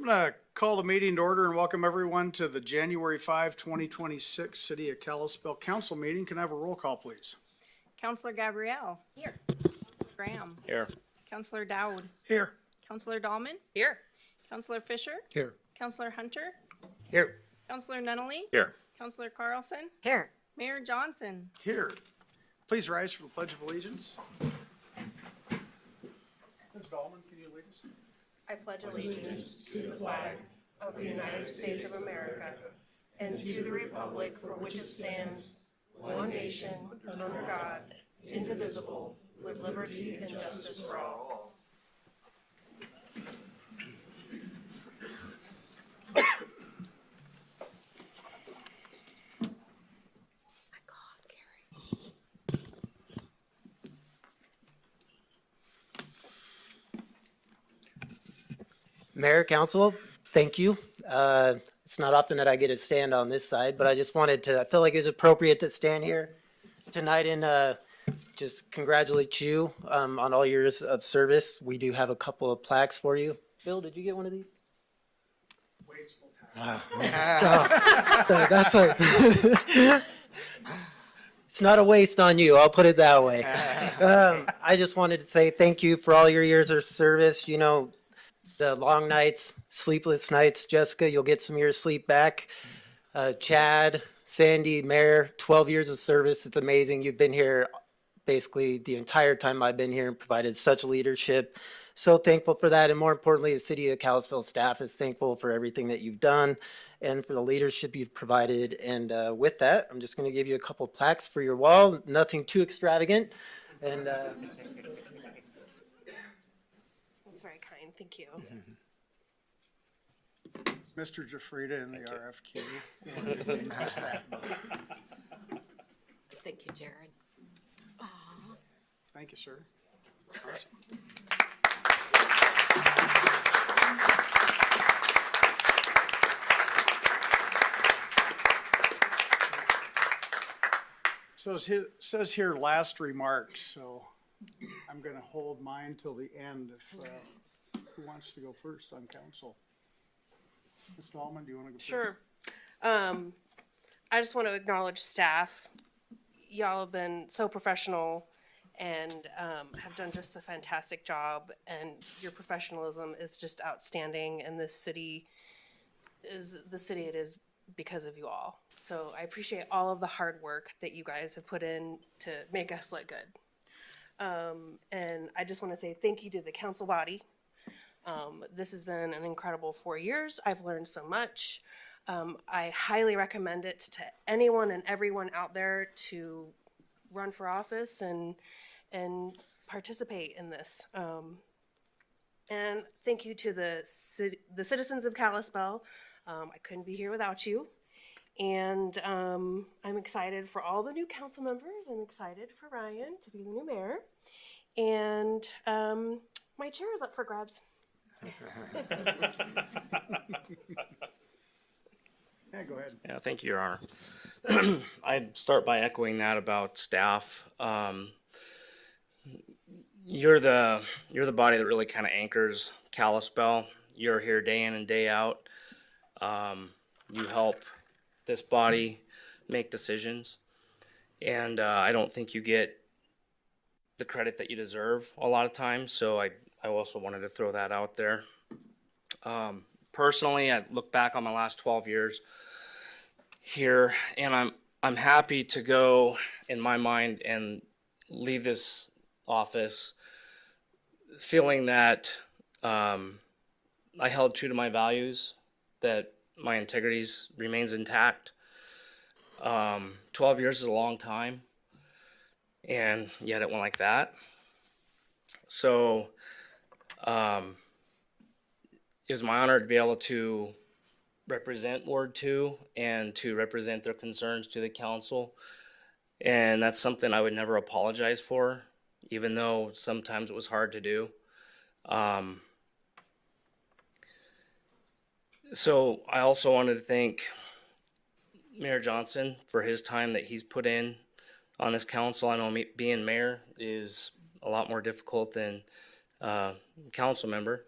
I'm going to call the meeting to order and welcome everyone to the January 5, 2026 City of Kalispell Council meeting. Can I have a roll call, please? Counselor Gabrielle. Here. Graham. Here. Counselor Dowd. Here. Counselor Dahlman. Here. Counselor Fisher. Here. Counselor Hunter. Here. Counselor Nunnally. Here. Counselor Carlson. Here. Mayor Johnson. Here. Please rise for the Pledge of Allegiance. Ms. Dahlman, can you lead us? I pledge allegiance to the flag of the United States of America and to the republic for which it stands, one nation, under God, indivisible, with liberty and justice for all. Mayor, Council, thank you. It's not often that I get to stand on this side, but I just wanted to, I feel like it's appropriate to stand here tonight and just congratulate you on all years of service. We do have a couple of plaques for you. Bill, did you get one of these? Wasteful time. That's a, it's not a waste on you, I'll put it that way. I just wanted to say thank you for all your years of service. You know, the long nights, sleepless nights. Jessica, you'll get some of your sleep back. Chad, Sandy, Mayor, 12 years of service. It's amazing. You've been here basically the entire time I've been here and provided such leadership. So thankful for that. And more importantly, the City of Kalispell staff is thankful for everything that you've done and for the leadership you've provided. And with that, I'm just going to give you a couple plaques for your wall. Nothing too extravagant. And That's very kind, thank you. Mr. Jafrida in the RFQ. Thank you, Jared. Thank you, sir. Awesome. So it says here last remarks, so I'm going to hold mine till the end. If who wants to go first on council? Ms. Dahlman, do you want to go first? Sure. I just want to acknowledge staff. Y'all have been so professional and have done just a fantastic job, and your professionalism is just outstanding, and this city is the city it is because of you all. So I appreciate all of the hard work that you guys have put in to make us look good. And I just want to say thank you to the council body. This has been an incredible 4 years. I've learned so much. I highly recommend it to anyone and everyone out there to run for office and participate in this. And thank you to the citizens of Kalispell. I couldn't be here without you. And I'm excited for all the new council members. I'm excited for Ryan to be the new mayor. And my chair is up for grabs. Yeah, go ahead. Yeah, thank you, Your Honor. I'd start by echoing that about staff. You're the body that really kind of anchors Kalispell. You're here day in and day out. You help this body make decisions, and I don't think you get the credit that you deserve a lot of times. So I also wanted to throw that out there. Personally, I look back on my last 12 years here, and I'm happy to go in my mind and leave this office feeling that I held true to my values, that my integrity remains intact. 12 years is a long time, and yet it went like that. So it was my honor to be able to represent Ward 2 and to represent their concerns to the council. And that's something I would never apologize for, even though sometimes it was hard to do. So I also wanted to thank Mayor Johnson for his time that he's put in on this council. I know being mayor is a lot more difficult than council member.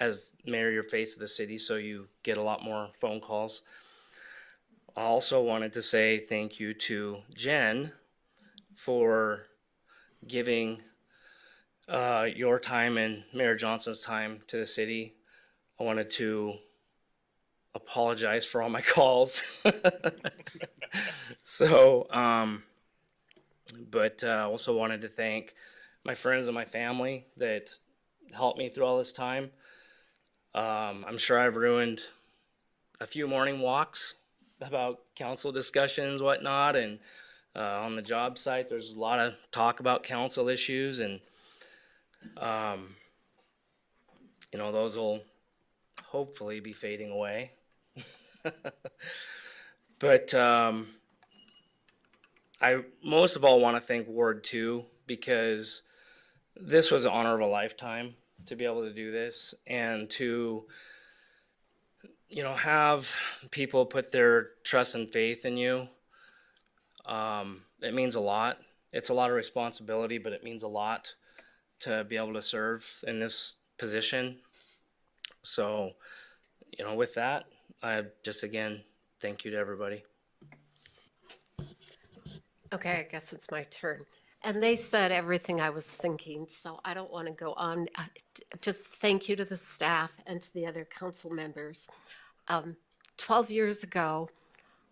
as mayor, you're face of the city, so you get a lot more phone calls. I also wanted to say thank you to Jen for giving your time and Mayor Johnson's time to the city. I wanted to apologize for all my calls. So, but also wanted to thank my friends and my family that helped me through all this time. I'm sure I've ruined a few morning walks about council discussions, whatnot, and on the job site, there's a lot of talk about council issues, and those will hopefully be fading away. But I most of all want to thank Ward 2 because this was an honor of a lifetime to be able to do this and to have people put their trust and faith in you. It means a lot. It's a lot of responsibility, but it means a lot to be able to serve in this position. So, with that, I just again thank you to everybody. Okay, I guess it's my turn. And they said everything I was thinking, so I don't want to go on. Just thank you to the staff and to the other council members. 12 years ago,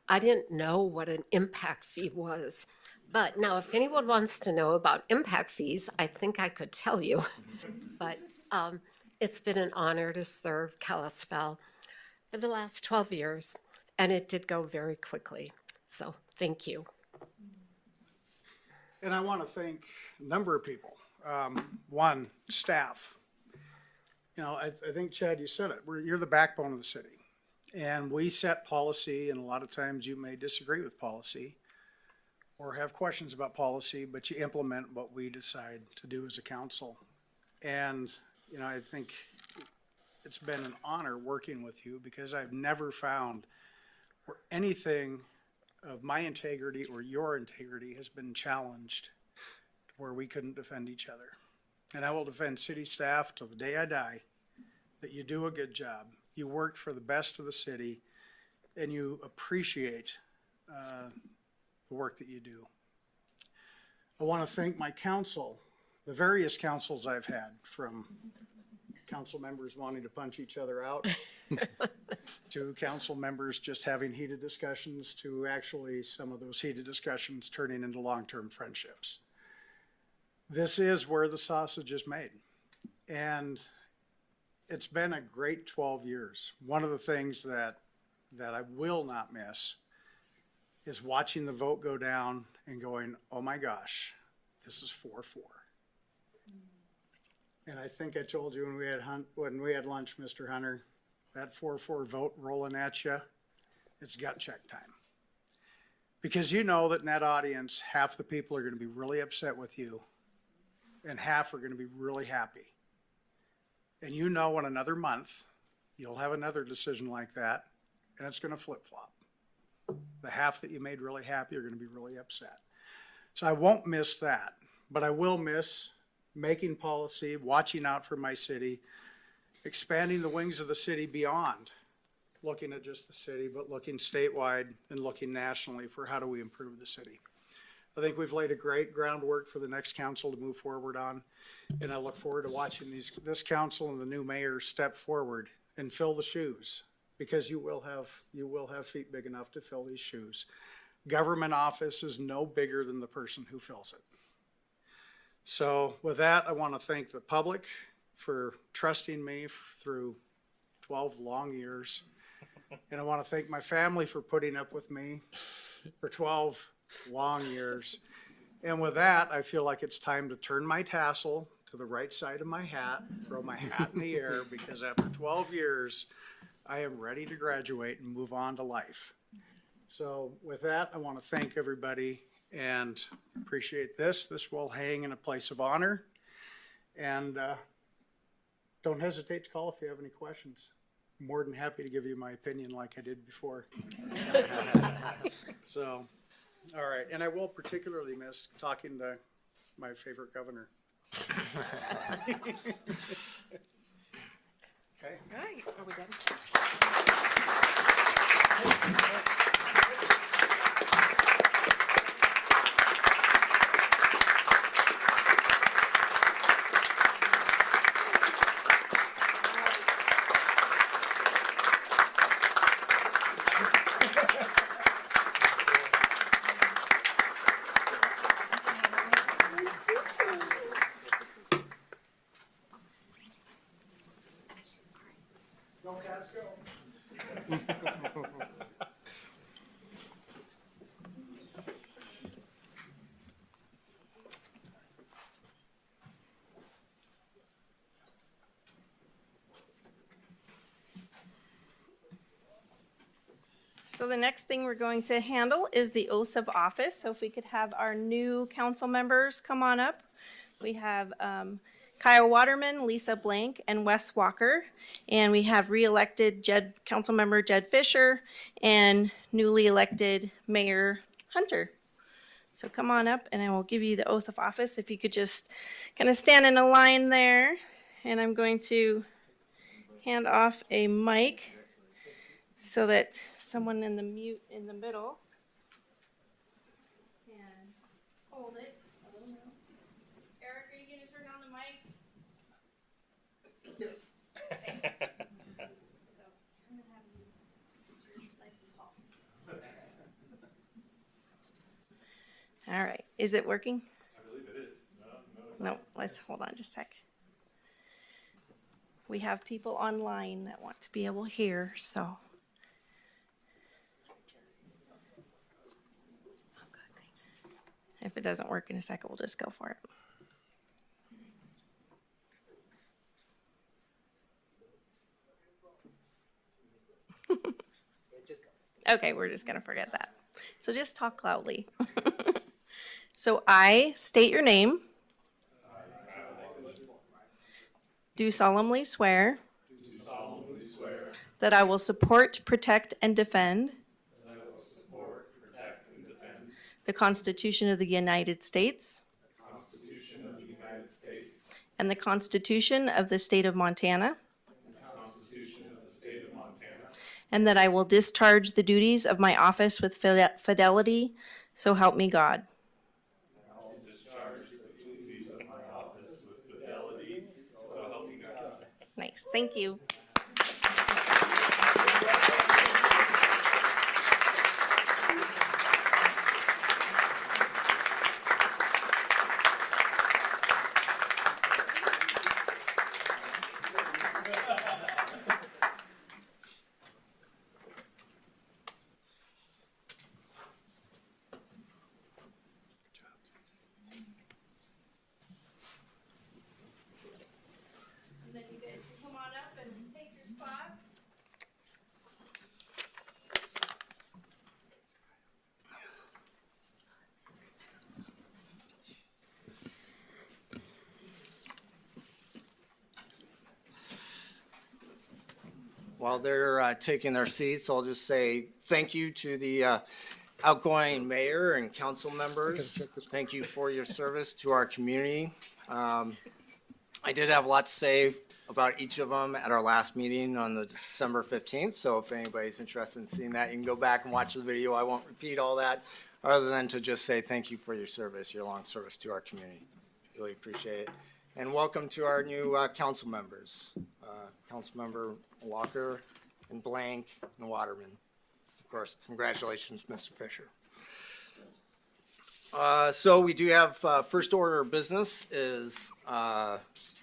I didn't know what an impact fee was. But now, if anyone wants to know about impact fees, I think I could tell you. But it's been an honor to serve Kalispell for the last 12 years, and it did go very quickly. So thank you. And I want to thank a number of people. One, staff. I think, Chad, you said it. You're the backbone of the city. And we set policy, and a lot of times you may disagree with policy or have questions about policy, but you implement what we decide to do as a council. And, I think it's been an honor working with you because I've never found where anything of my integrity or your integrity has been challenged where we couldn't defend each other. And I will defend city staff till the day I die, that you do a good job. You work for the best of the city and you appreciate the work that you do. I want to thank my council, the various councils I've had, from council members wanting to punch each other out to council members just having heated discussions to actually some of those heated discussions turning into long-term friendships. This is where the sausage is made. And it's been a great 12 years. One of the things that I will not miss is watching the vote go down and going, oh my gosh, this is 4-4. And I think I told you when we had lunch, Mr. Hunter, that 4-4 vote rolling at you, it's gut check time. Because you know that in that audience, half the people are going to be really upset with you and half are going to be really happy. And in another month, you'll have another decision like that and it's going to flip-flop. The half that you made really happy are going to be really upset. So I won't miss that, but I will miss making policy, watching out for my city, expanding the wings of the city beyond looking at just the city, but looking statewide and looking nationally for how do we improve the city. I think we've laid a great groundwork for the next council to move forward on, and I look forward to watching this council and the new mayor step forward and fill the shoes, because you will have feet big enough to fill these shoes. Government office is no bigger than the person who fills it. So with that, I want to thank the public for trusting me through 12 long years. And I want to thank my family for putting up with me for 12 long years. And with that, I feel like it's time to turn my tassel to the right side of my hat, throw my hat in the air, because after 12 years, I am ready to graduate and move on to life. So with that, I want to thank everybody and appreciate this. This will hang in a place of honor. And don't hesitate to call if you have any questions. I'm more than happy to give you my opinion like I did before. So, all right. And I will particularly miss talking to my favorite governor. Okay. All right, are we done? Go Cats, go. So the next thing we're going to handle is the oaths of office. So if we could have our new council members come on up. We have Kyle Waterman, Lisa Blank, and Wes Walker. And we have re-elected Councilmember Jed Fisher and newly elected Mayor Hunter. So come on up and I will give you the oath of office. If you could just kind of stand in a line there. And I'm going to hand off a mic so that someone in the mute in the middle can hold it. Eric, are you gonna turn on the mic? Okay. So, I'm gonna have you nice and tall. All right, is it working? I believe it is. No, let's hold on just a sec. We have people online that want to be able to hear, so. If it doesn't work in a second, we'll just go for it. Okay, we're just gonna forget that. So just talk loudly. So I state your name. Do solemnly swear. That I will support, protect, and defend. The Constitution of the United States. And the Constitution of the State of Montana. And that I will discharge the duties of my office with fidelity, so help me God. Nice, thank you. And then you guys can come on up and take your spots. While they're taking their seats, I'll just say thank you to the outgoing mayor and council members. Thank you for your service to our community. I did have a lot to say about each of them at our last meeting on the December 15th. So if anybody's interested in seeing that, you can go back and watch the video. I won't repeat all that, other than to just say thank you for your service, your long service to our community. Really appreciate it. And welcome to our new council members, Councilmember Walker and Blank and Waterman. Of course, congratulations, Mr. Fisher. So we do have first order of business is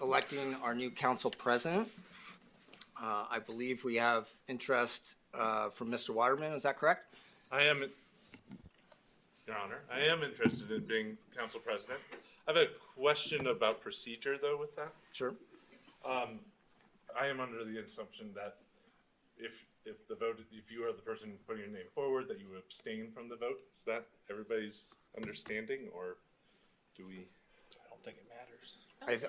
electing our new council president. I believe we have interest from Mr. Waterman. Is that correct? I am, Your Honor, I am interested in being council president. I have a question about procedure, though, with that. Sure. I am under the assumption that if the vote, if you are the person putting your name forward, that you abstain from the vote. Is that everybody's understanding, or do we? I don't think it matters.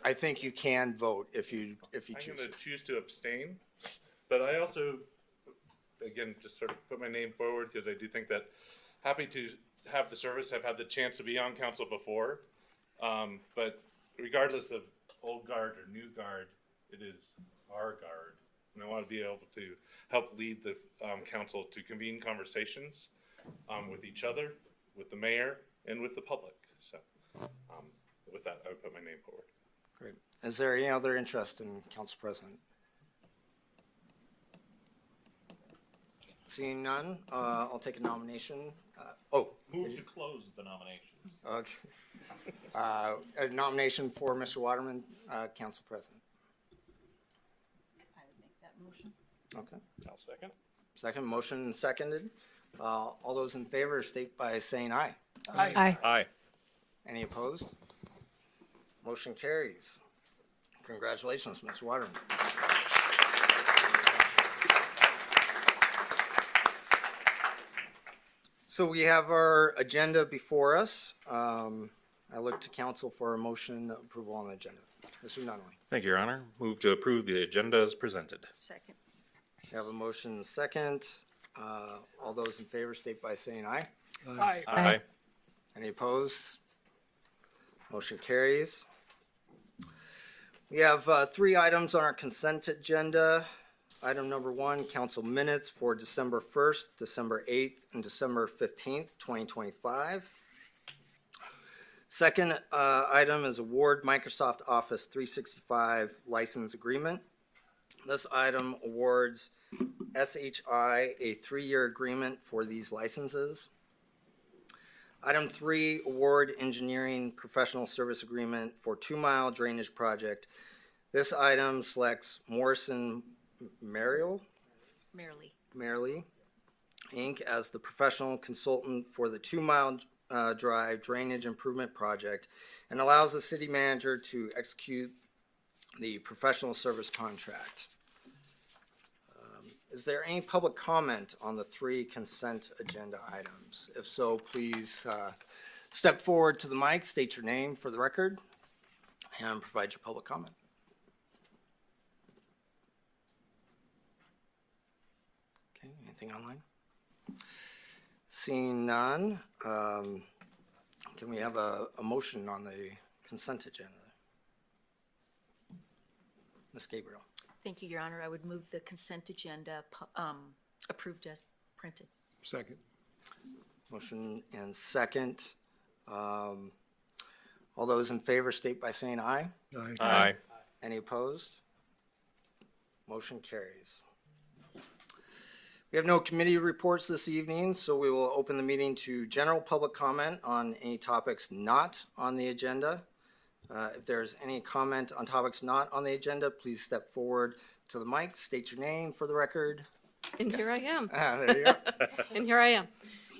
I think you can vote if you I'm choose. going to choose to abstain, but I also, again, just sort of put my name forward because I do think that happy to have the service. I've had the chance to be on council before, but regardless of old guard or new guard, it is our guard. And I want to be able to help lead the council to convene conversations with each other, with the mayor, and with the public. So with that, I would put my name forward. Great. Is there any other interest in Council President? Seeing none, I'll take a nomination. Move to close the nominations. Okay. A nomination for Mr. Waterman, Council President. I would make that motion. Okay. I'll second. Second, motion seconded. All those in favor state by saying aye. Aye. Aye. Any opposed? Motion carries. Congratulations, Mr. Waterman. So we have our agenda before us. I look to council for a motion approval on the agenda. Mr. Nunley. Thank you, Your Honor. Move to approve the agenda as presented. Second. We have a motion second. All those in favor state by saying aye. Aye. Any opposed? Motion carries. We have 3 items on our consent agenda. Item number 1, council minutes for December 1st, December 8th, and December 15th, 2025. Second item is award Microsoft Office 365 license agreement. This item awards SHI a 3-year agreement for these licenses. Item 3, award engineering professional service agreement for 2-mile drainage project. This item selects Morrison Merrill, Inc. as the professional consultant for the 2-mile drive drainage improvement project and allows the city manager to execute the professional service contract. Is there any public comment on the 3 consent agenda items? If so, please step forward to the mic, state your name for the record, and provide your public comment. Okay, anything online? Seeing none, can we have a motion on the consent agenda? Ms. Gabriel. Thank you, Your Honor. I would move the consent agenda approved as printed. Second. Motion and second. All those in favor state by saying aye. Aye. Any opposed? Motion carries. We have no committee reports this evening, so we will open the meeting to general public comment on any topics not on the agenda. If there's any comment on topics not on the agenda, please step forward to the mic, state your name for the record. And here I am. There you go. And here I am.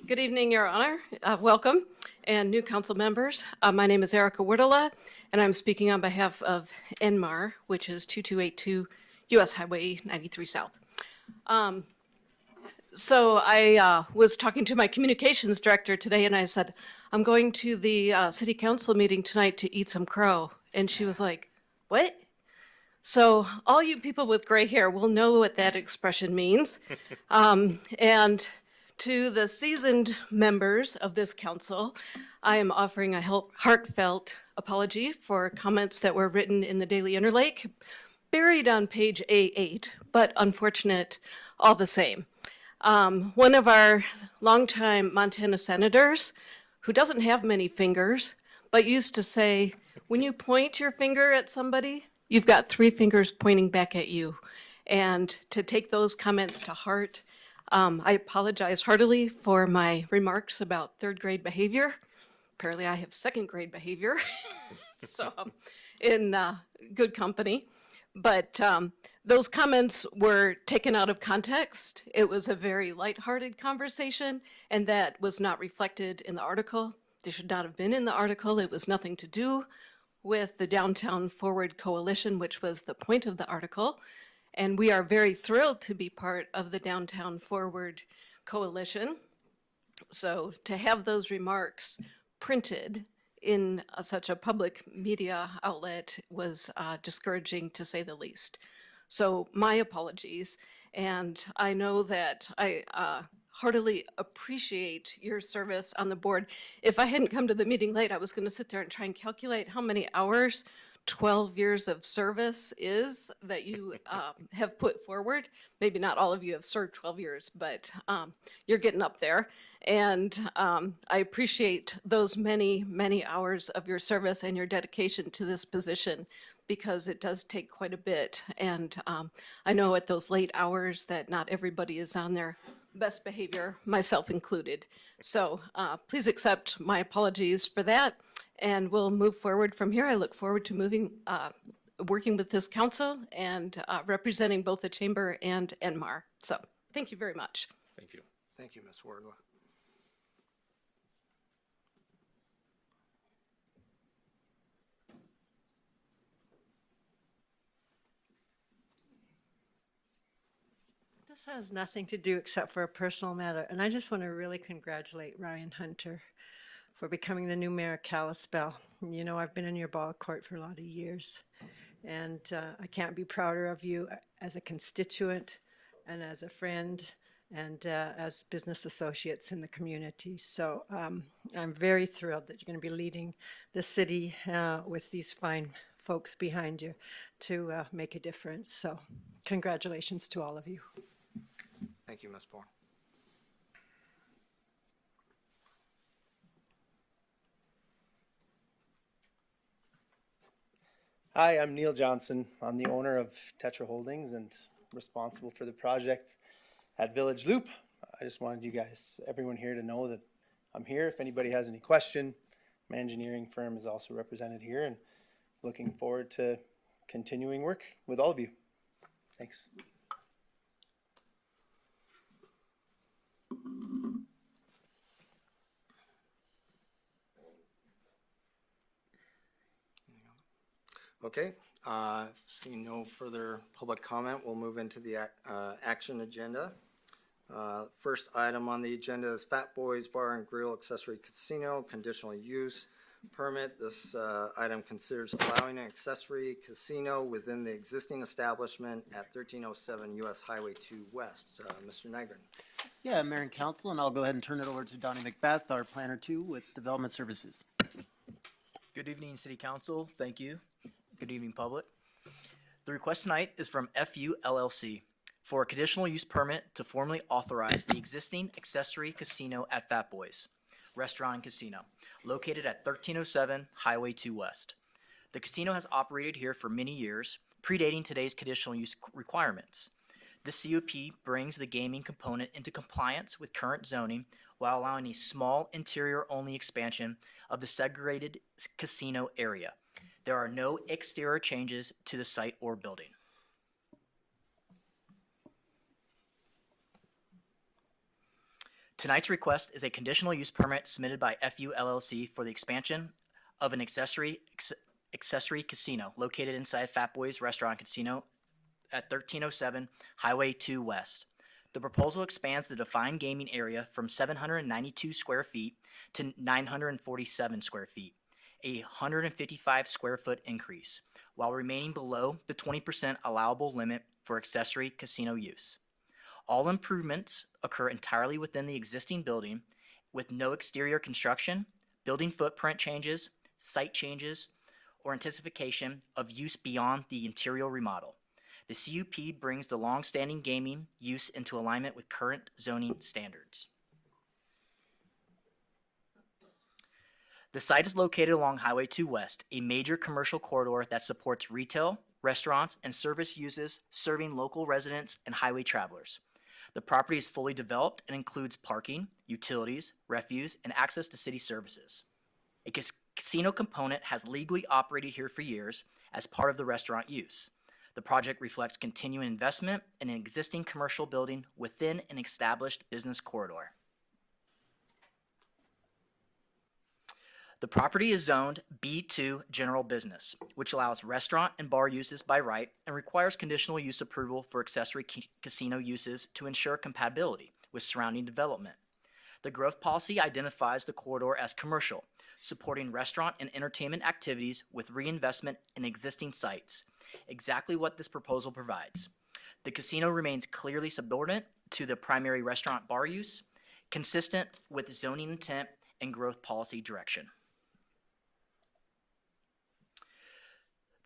Good evening, Your Honor. Welcome, and new council members. My name is Erica Wurtela, and I'm speaking on behalf of NMAR, which is 2282 US Highway 93 South. So I was talking to my communications director today, and I said, I'm going to the city council meeting tonight to eat some crow. And she was like, what? So all you people with gray hair will know what that expression means. And to the seasoned members of this council, I am offering a heartfelt apology for comments that were written in the Daily Interlake, buried on page A8, but unfortunate all the same. One of our longtime Montana senators, who doesn't have many fingers, but used to say, when you point your finger at somebody, you've got 3 fingers pointing back at you. And to take those comments to heart, I apologize heartily for my remarks about 3rd grade behavior. Apparently I have 2nd grade behavior, so I'm in good company. But those comments were taken out of context. It was a very lighthearted conversation, and that was not reflected in the article. They should not have been in the article. It was nothing to do with the Downtown Forward Coalition, which was the point of the article. And we are very thrilled to be part of the Downtown Forward Coalition. So to have those remarks printed in such a public media outlet was discouraging, to say the least. So my apologies, and I know that I heartily appreciate your service on the board. If I hadn't come to the meeting late, I was going to sit there and try and calculate how many hours 12 years of service is that you have put forward. Maybe not all of you have served 12 years, but you're getting up there. And I appreciate those many, many hours of your service and your dedication to this position, because it does take quite a bit. And I know at those late hours that not everybody is on their best behavior, myself included. So please accept my apologies for that, and we'll move forward from here. I look forward to working with this council and representing both the chamber and Enmar. So thank you very much. Thank you. Thank you, Ms. Wardlaw. This has nothing to do except for a personal matter, and I just want to really congratulate Ryan Hunter for becoming the new mayor of Kalispell. You know, I've been in your ball court for a lot of years, and I can't be prouder of you as a constituent and as a friend and as business associates in the community. So I'm very thrilled that you're going to be leading the city with these fine folks behind you to make a difference. So congratulations to all of you. Thank you, Ms. Bourne. Hi, I'm Neil Johnson. I'm the owner of Tetra Holdings and responsible for the project at Village Loop. I just wanted you guys, everyone here, to know that I'm here. If anybody has any question, my engineering firm is also represented here, and looking forward to continuing work with all of you. Thanks. Okay, seeing no further public comment, we'll move into the action agenda. First item on the agenda is Fat Boys Bar and Grill Accessory Casino Conditional Use Permit. This item considers allowing an accessory casino within the existing establishment at 1307 US Highway 2 West. Mr. Nygren. Yeah, Mayor and Council, and I'll go ahead and turn it over to Donnie Macbeth, our Planner 2 with Development Services. Good evening, City Council. Thank you. Good evening, public. The request tonight is from FU LLC for a conditional use permit to formally authorize the existing accessory casino at Fat Boys Restaurant and Casino, located at 1307 Highway 2 West. The casino has operated here for many years, predating today's conditional use requirements. The CUP brings the gaming component into compliance with current zoning while allowing a small interior-only expansion of the segregated casino area. There are no exterior changes to the site or building. Tonight's request is a conditional use permit submitted by FU LLC for the expansion of an accessory casino located inside Fat Boys Restaurant and Casino at 1307 Highway 2 West. The proposal expands the defined gaming area from 792 square feet to 947 square feet, a 155 square foot increase, while remaining below the 20% allowable limit for accessory casino use. All improvements occur entirely within the existing building with no exterior construction, building footprint changes, site changes, or intensification of use beyond the interior remodel. The CUP brings the long-standing gaming use into alignment with current zoning standards. The site is located along Highway 2 West, a major commercial corridor that supports retail, restaurants, and service uses serving local residents and highway travelers. The property is fully developed and includes parking, utilities, refuse, and access to city services. A casino component has legally operated here for years as part of the restaurant use. The project reflects continuing investment in an existing commercial building within an established business corridor. The property is zoned B2 General Business, which allows restaurant and bar uses by right and requires conditional use approval for accessory casino uses to ensure compatibility with surrounding development. The growth policy identifies the corridor as commercial, supporting restaurant and entertainment activities with reinvestment in existing sites, exactly what this proposal provides. The casino remains clearly subordinate to the primary restaurant bar use, consistent with zoning intent and growth policy direction.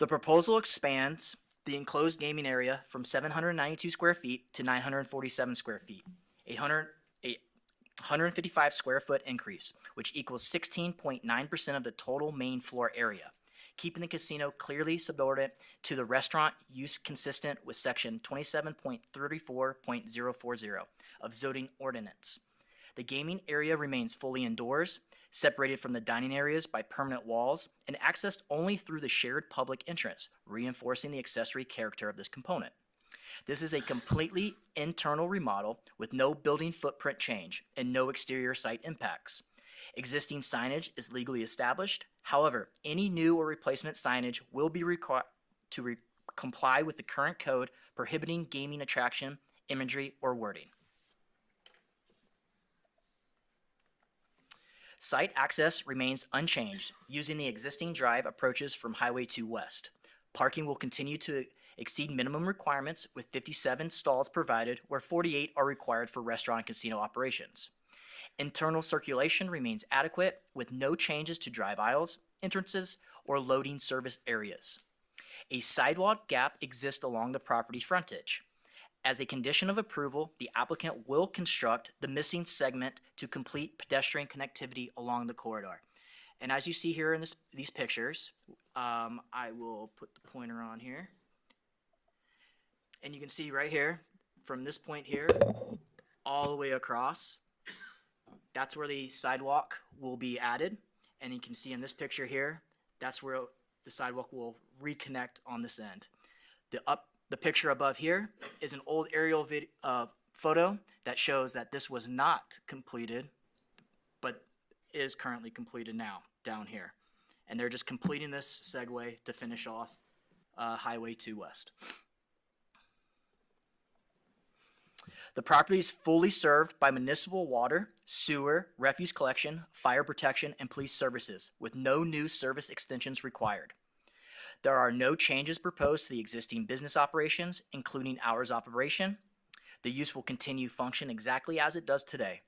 The proposal expands the enclosed gaming area from 792 square feet to 947 square feet, a 155 square foot increase, which equals 16.9% of the total main floor area, keeping the casino clearly subordinate to the restaurant use consistent with section 27.34.040 of zoning ordinance. The gaming area remains fully indoors, separated from the dining areas by permanent walls, and accessed only through the shared public entrance, reinforcing the accessory character of this component. This is a completely internal remodel with no building footprint change and no exterior site impacts. Existing signage is legally established. However, any new or replacement signage will be required to comply with the current code prohibiting gaming attraction, imagery, or wording. Site access remains unchanged using the existing drive approaches from Highway 2 West. Parking will continue to exceed minimum requirements with 57 stalls provided where 48 are required for restaurant and casino operations. Internal circulation remains adequate with no changes to drive aisles, entrances, or loading service areas. A sidewalk gap exists along the property frontage. As a condition of approval, the applicant will construct the missing segment to complete pedestrian connectivity along the corridor. And as you see here in these pictures, I will put the pointer on here. And you can see right here, from this point here, all the way across, that's where the sidewalk will be added. And you can see in this picture here, that's where the sidewalk will reconnect on this end. The picture above here is an old aerial photo that shows that this was not completed, but is currently completed now down here. And they're just completing this segue to finish off Highway 2 West. The property is fully served by municipal water, sewer, refuse collection, fire protection, and police services, with no new service extensions required. There are no changes proposed to the existing business operations, including hours of operation. The use will continue to function exactly as it does today.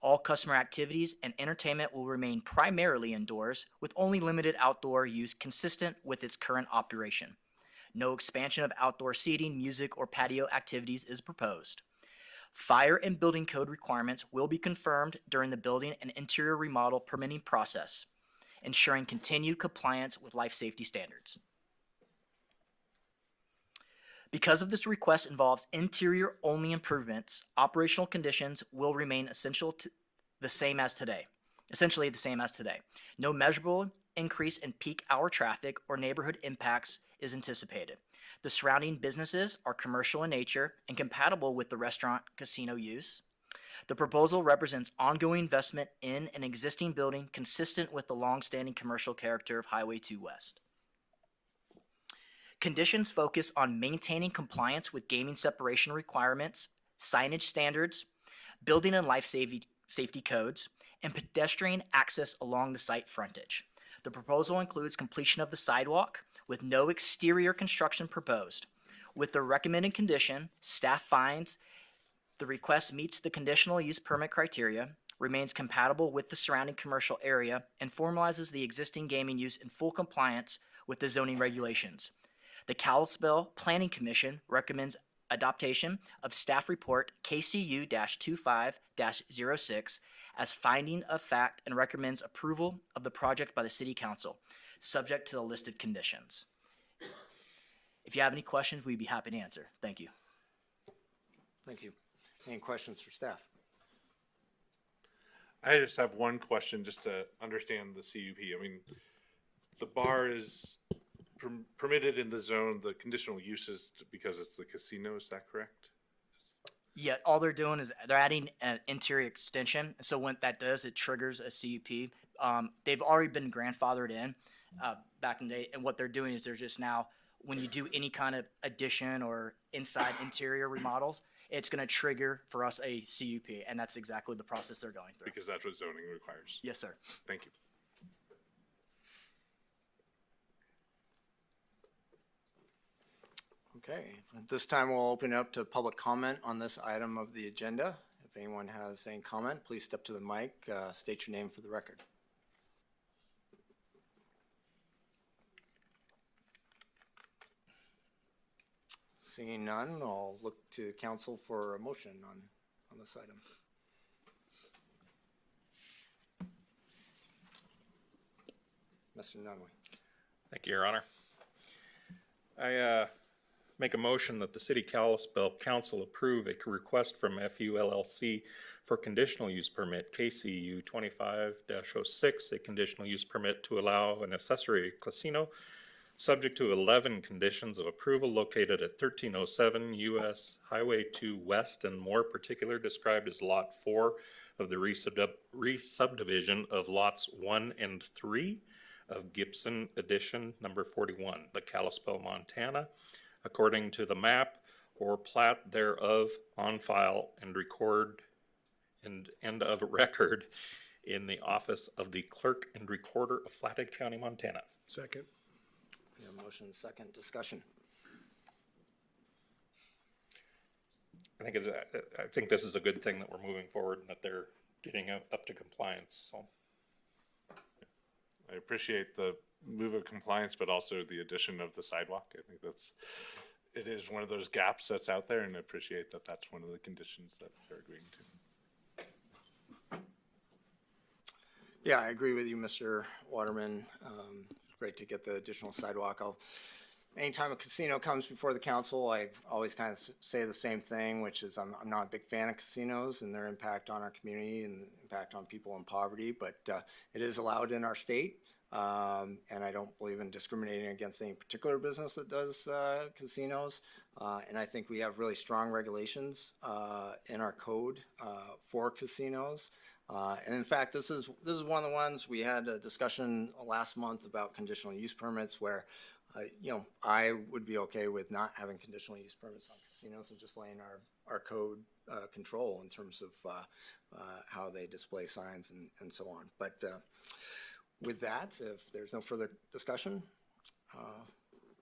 All customer activities and entertainment will remain primarily indoors, with only limited outdoor use consistent with its current operation. No expansion of outdoor seating, music, or patio activities is proposed. Fire and building code requirements will be confirmed during the building and interior remodel permitting process, ensuring continued compliance with life safety standards. Because of this request involves interior-only improvements, operational conditions will remain essentially the same as today. No measurable increase in peak hour traffic or neighborhood impacts is anticipated. The surrounding businesses are commercial in nature and compatible with the restaurant casino use. The proposal represents ongoing investment in an existing building consistent with the long-standing commercial character of Highway 2 West. Conditions focus on maintaining compliance with gaming separation requirements, signage standards, building and life safety codes, and pedestrian access along the site frontage. The proposal includes completion of the sidewalk with no exterior construction proposed. With the recommended condition, staff finds the request meets the conditional use permit criteria, remains compatible with the surrounding commercial area, and formalizes the existing gaming use in full compliance with the zoning regulations. The Kalispell Planning Commission recommends adoption of staff report KCU-25-06 as finding of fact and recommends approval of the project by the City Council, subject to the listed conditions. If you have any questions, we'd be happy to answer. Thank you. Thank you. Any questions for staff? I just have one question just to understand the CUP. I mean, the bar is permitted in the zone, the conditional uses because it's the casino, is that correct? Yeah, all they're doing is they're adding an interior extension. So when that does, it triggers a CUP. They've already been grandfathered in back in the day, and what they're doing is they're just now, when you do any kind of addition or inside interior remodels, it's going to trigger for us a CUP, and that's exactly the process they're going through. Because that's what zoning requires. Yes, sir. Thank you. Okay, at this time we'll open up to public comment on this item of the agenda. If anyone has any comment, please step to the mic, state your name for the record. Seeing none, I'll look to council for a motion on this item. Mr. Nunley. Thank you, Your Honor. I make a motion that the City Kalispell Council approve a request from FU LLC for conditional use permit KCU 25-06, a conditional use permit to allow an accessory casino subject to 11 conditions of approval located at 1307 US Highway 2 West and more particular described as Lot 4 of the re-subdivision of Lots 1 and 3 of Gibson Edition number 41, the Kalispell, Montana, according to the map or plat thereof on file and record and of record in the office of the clerk and recorder of Flathead County, Montana. Second. We have motion, second discussion. I think this is a good thing that we're moving forward and that they're getting up to compliance, so. I appreciate the move of compliance, but also the addition of the sidewalk. I think it is one of those gaps that's out there, and I appreciate that that's one of the conditions that they're agreeing to. Yeah, I agree with you, Mr. Waterman. It's great to get the additional sidewalk. Anytime a casino comes before the council, I always kind of say the same thing, which is I'm not a big fan of casinos and their impact on our community and impact on people in poverty, but it is allowed in our state. And I don't believe in discriminating against any particular business that does casinos. And I think we have really strong regulations in our code for casinos. And in fact, this is one of the ones we had a discussion last month about conditional use permits where, I would be okay with not having conditional use permits on casinos and just letting our code control in terms of how they display signs and so on. But with that, if there's no further discussion,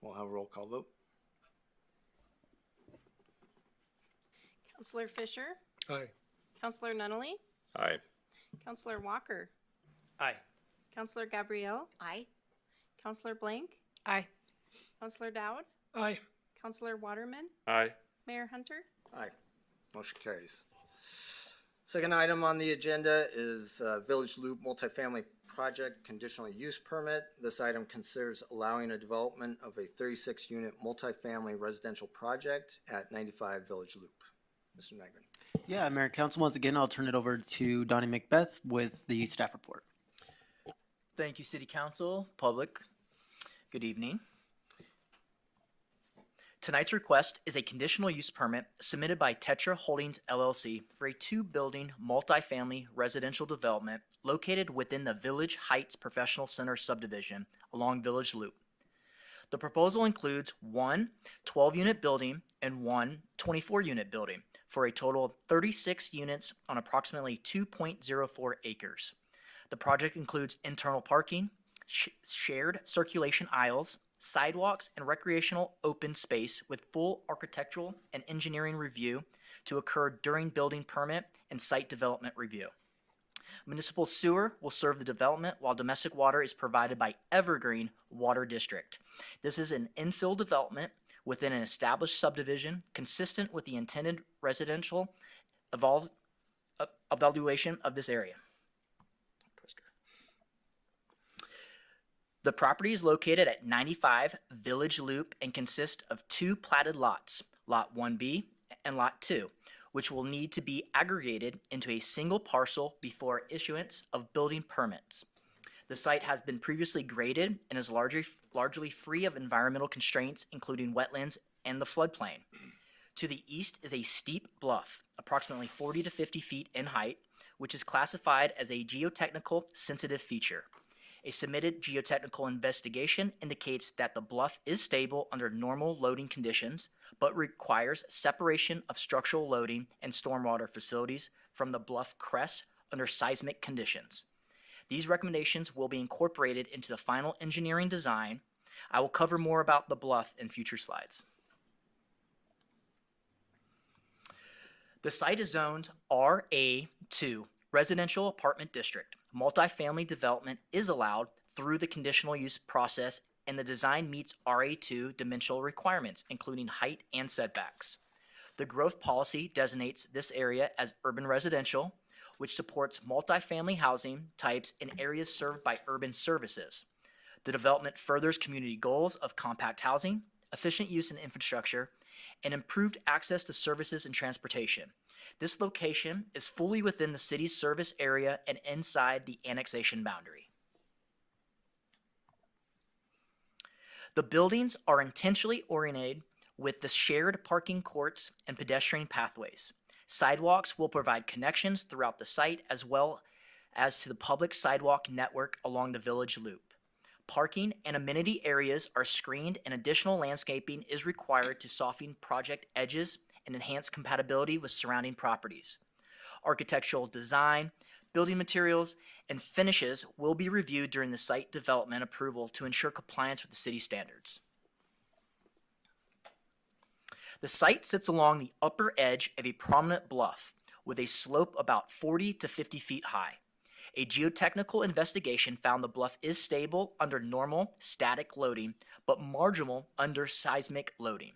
we'll have a roll call vote. Counselor Fisher, Aye. Counselor Nunley, Aye. Counselor Walker, Aye. Counselor Gabrielle, Aye. Counselor Blank, Aye. Counselor Dowd, Aye. Counselor Waterman, Aye. Mayor Hunter. Aye. Motion carries. Second item on the agenda is Village Loop Multifamily Project Conditional Use Permit. This item considers allowing a development of a 36-unit multifamily residential project at 95 Village Loop. Mr. Negrin. Yeah, Mayor and Council, once again, I'll turn it over to Donnie Macbeth with the staff report. Thank you, City Council, public. Good evening. Tonight's request is a conditional use permit submitted by Tetra Holdings LLC for a two-building multifamily residential development located within the Village Heights Professional Center subdivision along Village Loop. The proposal includes one 12-unit building and one 24-unit building for a total of 36 units on approximately 2.04 acres. The project includes internal parking, shared circulation aisles, sidewalks, and recreational open space with full architectural and engineering review to occur during building permit and site development review. Municipal sewer will serve the development while domestic water is provided by Evergreen Water District. This is an infill development within an established subdivision consistent with the intended residential evaluation of this area. The property is located at 95 Village Loop and consists of two platted lots, Lot 1B and Lot 2, which will need to be aggregated into a single parcel before issuance of building permits. The site has been previously graded and is largely free of environmental constraints, including wetlands and the floodplain. To the east is a steep bluff, approximately 40 to 50 feet in height, which is classified as a geotechnical sensitive feature. A submitted geotechnical investigation indicates that the bluff is stable under normal loading conditions, but requires separation of structural loading and stormwater facilities from the bluff crest under seismic conditions. These recommendations will be incorporated into the final engineering design. I will cover more about the bluff in future slides. The site is zoned RA2, Residential Apartment District. Multifamily development is allowed through the conditional use process and the design meets RA2 dimensional requirements, including height and setbacks. The growth policy designates this area as urban residential, which supports multifamily housing types in areas served by urban services. The development furthers community goals of compact housing, efficient use in infrastructure, and improved access to services and transportation. This location is fully within the city's service area and inside the annexation boundary. The buildings are intentionally oriented with the shared parking courts and pedestrian pathways. Sidewalks will provide connections throughout the site as well as to the public sidewalk network along the village loop. Parking and amenity areas are screened and additional landscaping is required to soften project edges and enhance compatibility with surrounding properties. Architectural design, building materials, and finishes will be reviewed during the site development approval to ensure compliance with the city standards. The site sits along the upper edge of a prominent bluff with a slope about 40 to 50 feet high. A geotechnical investigation found the bluff is stable under normal static loading, but marginal under seismic loading.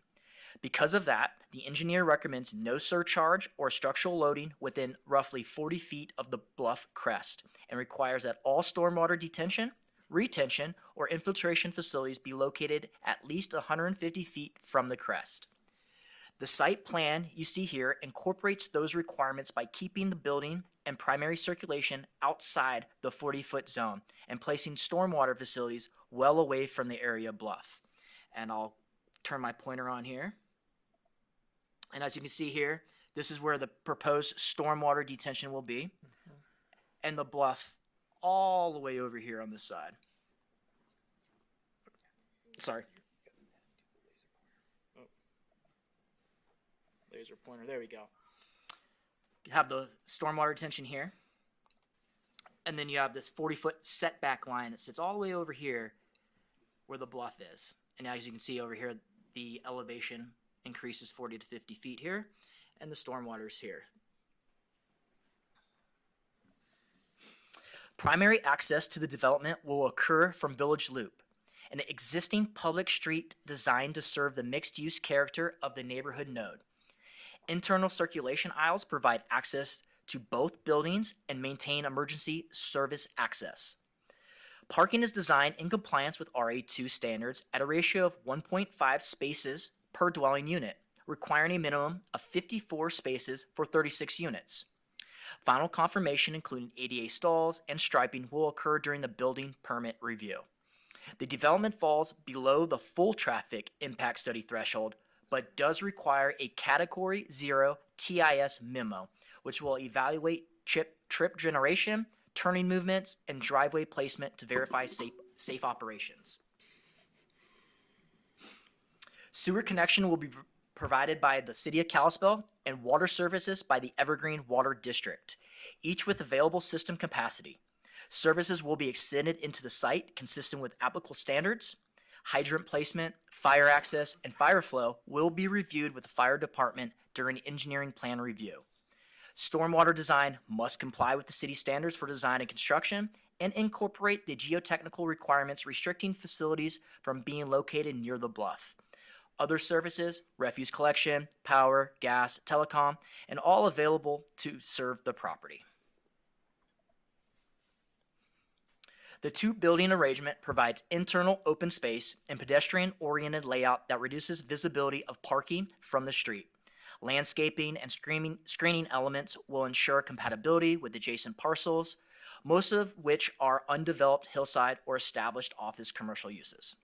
Because of that, the engineer recommends no surcharge or structural loading within roughly 40 feet of the bluff crest and requires that all stormwater detention, retention, or infiltration facilities be located at least 150 feet from the crest. The site plan you see here incorporates those requirements by keeping the building and primary circulation outside the 40-foot zone and placing stormwater facilities well away from the area bluff. And I'll turn my pointer on here. And as you can see here, this is where the proposed stormwater detention will be. And the bluff all the way over here on this side. Sorry. Laser pointer, there we go. You have the stormwater retention here. And then you have this 40-foot setback line that sits all the way over here where the bluff is. And as you can see over here, the elevation increases 40 to 50 feet here, and the stormwater is here. Primary access to the development will occur from Village Loop, an existing public street designed to serve the mixed-use character of the neighborhood node. Internal circulation aisles provide access to both buildings and maintain emergency service access. Parking is designed in compliance with RA2 standards at a ratio of 1.5 spaces per dwelling unit, requiring a minimum of 54 spaces for 36 units. Final confirmation, including ADA stalls and striping, will occur during the building permit review. The development falls below the full traffic impact study threshold, but does require a Category 0 TIS memo, which will evaluate trip generation, turning movements, and driveway placement to verify safe operations. Sewer connection will be provided by the City of Kalispell and water services by the Evergreen Water District, each with available system capacity. Services will be extended into the site consistent with applicable standards. Hydrant placement, fire access, and fire flow will be reviewed with the fire department during engineering plan review. Stormwater design must comply with the city standards for design and construction and incorporate the geotechnical requirements restricting facilities from being located near the bluff. Other services, refuse collection, power, gas, telecom, and all available to serve the property. The two-building arrangement provides internal open space and pedestrian-oriented layout that reduces visibility of parking from the street. Landscaping and screening elements will ensure compatibility with adjacent parcels, most of which are undeveloped hillside or established office commercial uses.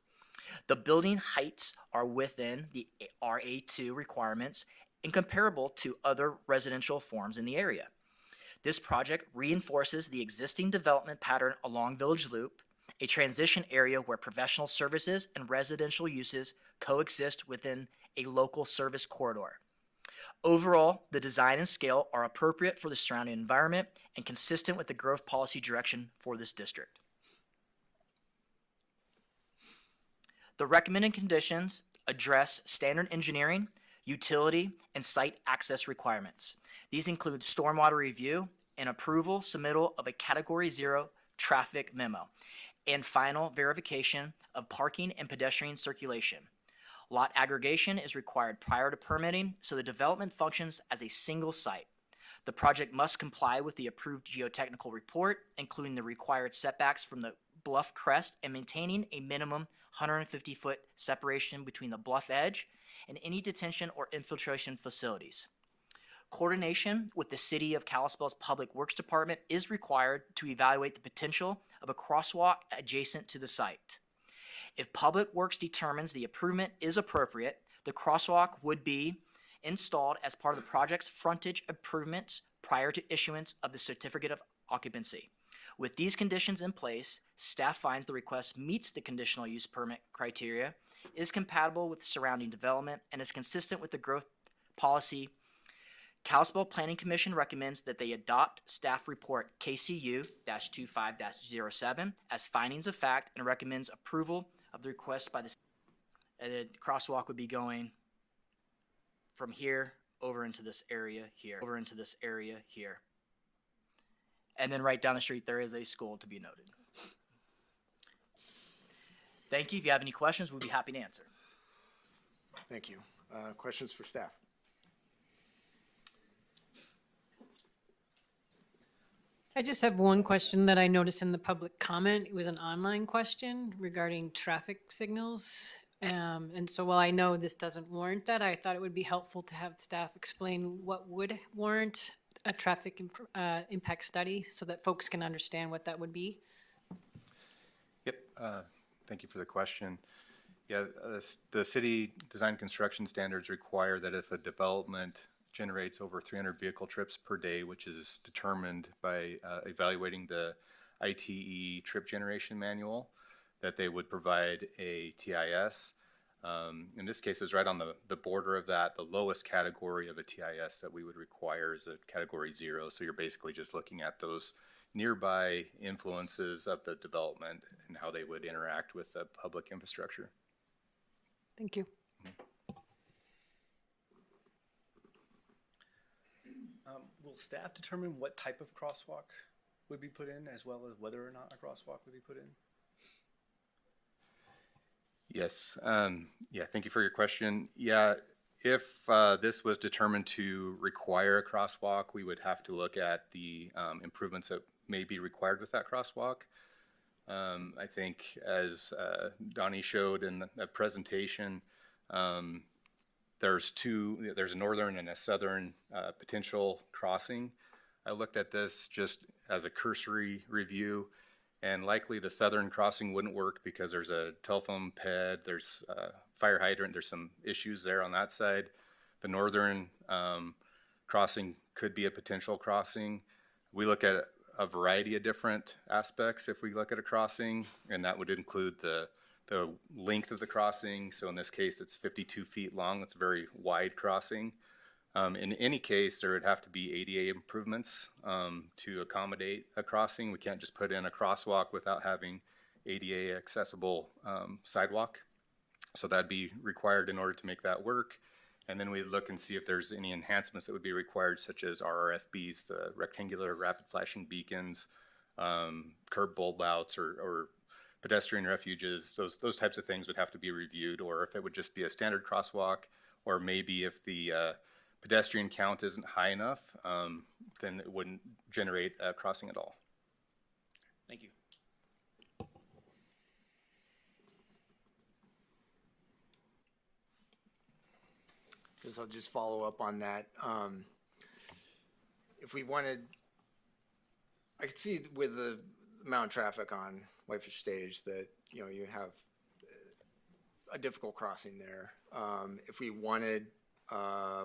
The building heights are within the RA2 requirements and comparable to other residential forms in the area. This project reinforces the existing development pattern along Village Loop, a transition area where professional services and residential uses coexist within a local service corridor. Overall, the design and scale are appropriate for the surrounding environment and consistent with the growth policy direction for this district. The recommended conditions address standard engineering, utility, and site access requirements. These include stormwater review and approval submittal of a Category 0 traffic memo, and final verification of parking and pedestrian circulation. Lot aggregation is required prior to permitting, so the development functions as a single site. The project must comply with the approved geotechnical report, including the required setbacks from the bluff crest and maintaining a minimum 150-foot separation between the bluff edge and any detention or infiltration facilities. Coordination with the City of Kalispell's Public Works Department is required to evaluate the potential of a crosswalk adjacent to the site. If Public Works determines the improvement is appropriate, the crosswalk would be installed as part of the project's frontage improvements prior to issuance of the certificate of occupancy. With these conditions in place, staff finds the request meets the conditional use permit criteria, is compatible with surrounding development, and is consistent with the growth policy. Kalispell Planning Commission recommends that they adopt staff report KCU-25-07 as findings of fact and recommends approval of the request by the crosswalk would be going from here over into this area here, And then right down the street, there is a school to be noted. Thank you. If you have any questions, we'll be happy to answer. Thank you. Questions for staff? I just have one question that I noticed in the public comment. It was an online question regarding traffic signals. And so while I know this doesn't warrant that, I thought it would be helpful to have staff explain what would warrant a traffic impact study so that folks can understand what that would be. Yep, thank you for the question. Yeah, the city design construction standards require that if a development generates over 300 vehicle trips per day, which is determined by evaluating the ITE trip generation manual, that they would provide a TIS. In this case, it's right on the border of that. The lowest category of a TIS that we would require is a category 0. So you're basically just looking at those nearby influences of the development and how they would interact with the public infrastructure. Thank you. Will staff determine what type of crosswalk would be put in, as well as whether or not a crosswalk would be put in? Yes. Yeah, thank you for your question. Yeah, if this was determined to require a crosswalk, we would have to look at the improvements that may be required with that crosswalk. I think as Donnie showed in the presentation, there's a northern and a southern potential crossing. I looked at this just as a cursory review, and likely the southern crossing wouldn't work because there's a telephone ped, there's a fire hydrant, there's some issues there on that side. The northern crossing could be a potential crossing. We look at a variety of different aspects if we look at a crossing, and that would include the length of the crossing. So in this case, it's 52 feet long. It's a very wide crossing. In any case, there would have to be ADA improvements to accommodate a crossing. We can't just put in a crosswalk without having ADA accessible sidewalk. So that'd be required in order to make that work. And then we'd look and see if there's any enhancements that would be required, such as RRFBs, the rectangular rapid flashing beacons, curb bulb outs, or pedestrian refuges. Those types of things would have to be reviewed, or if it would just be a standard crosswalk, or maybe if the pedestrian count isn't high enough, then it wouldn't generate a crossing at all. Thank you. Guess I'll just follow up on that. If we wanted, I could see with the amount of traffic on Whitefish Stage that, you know, you have a difficult crossing there. If we wanted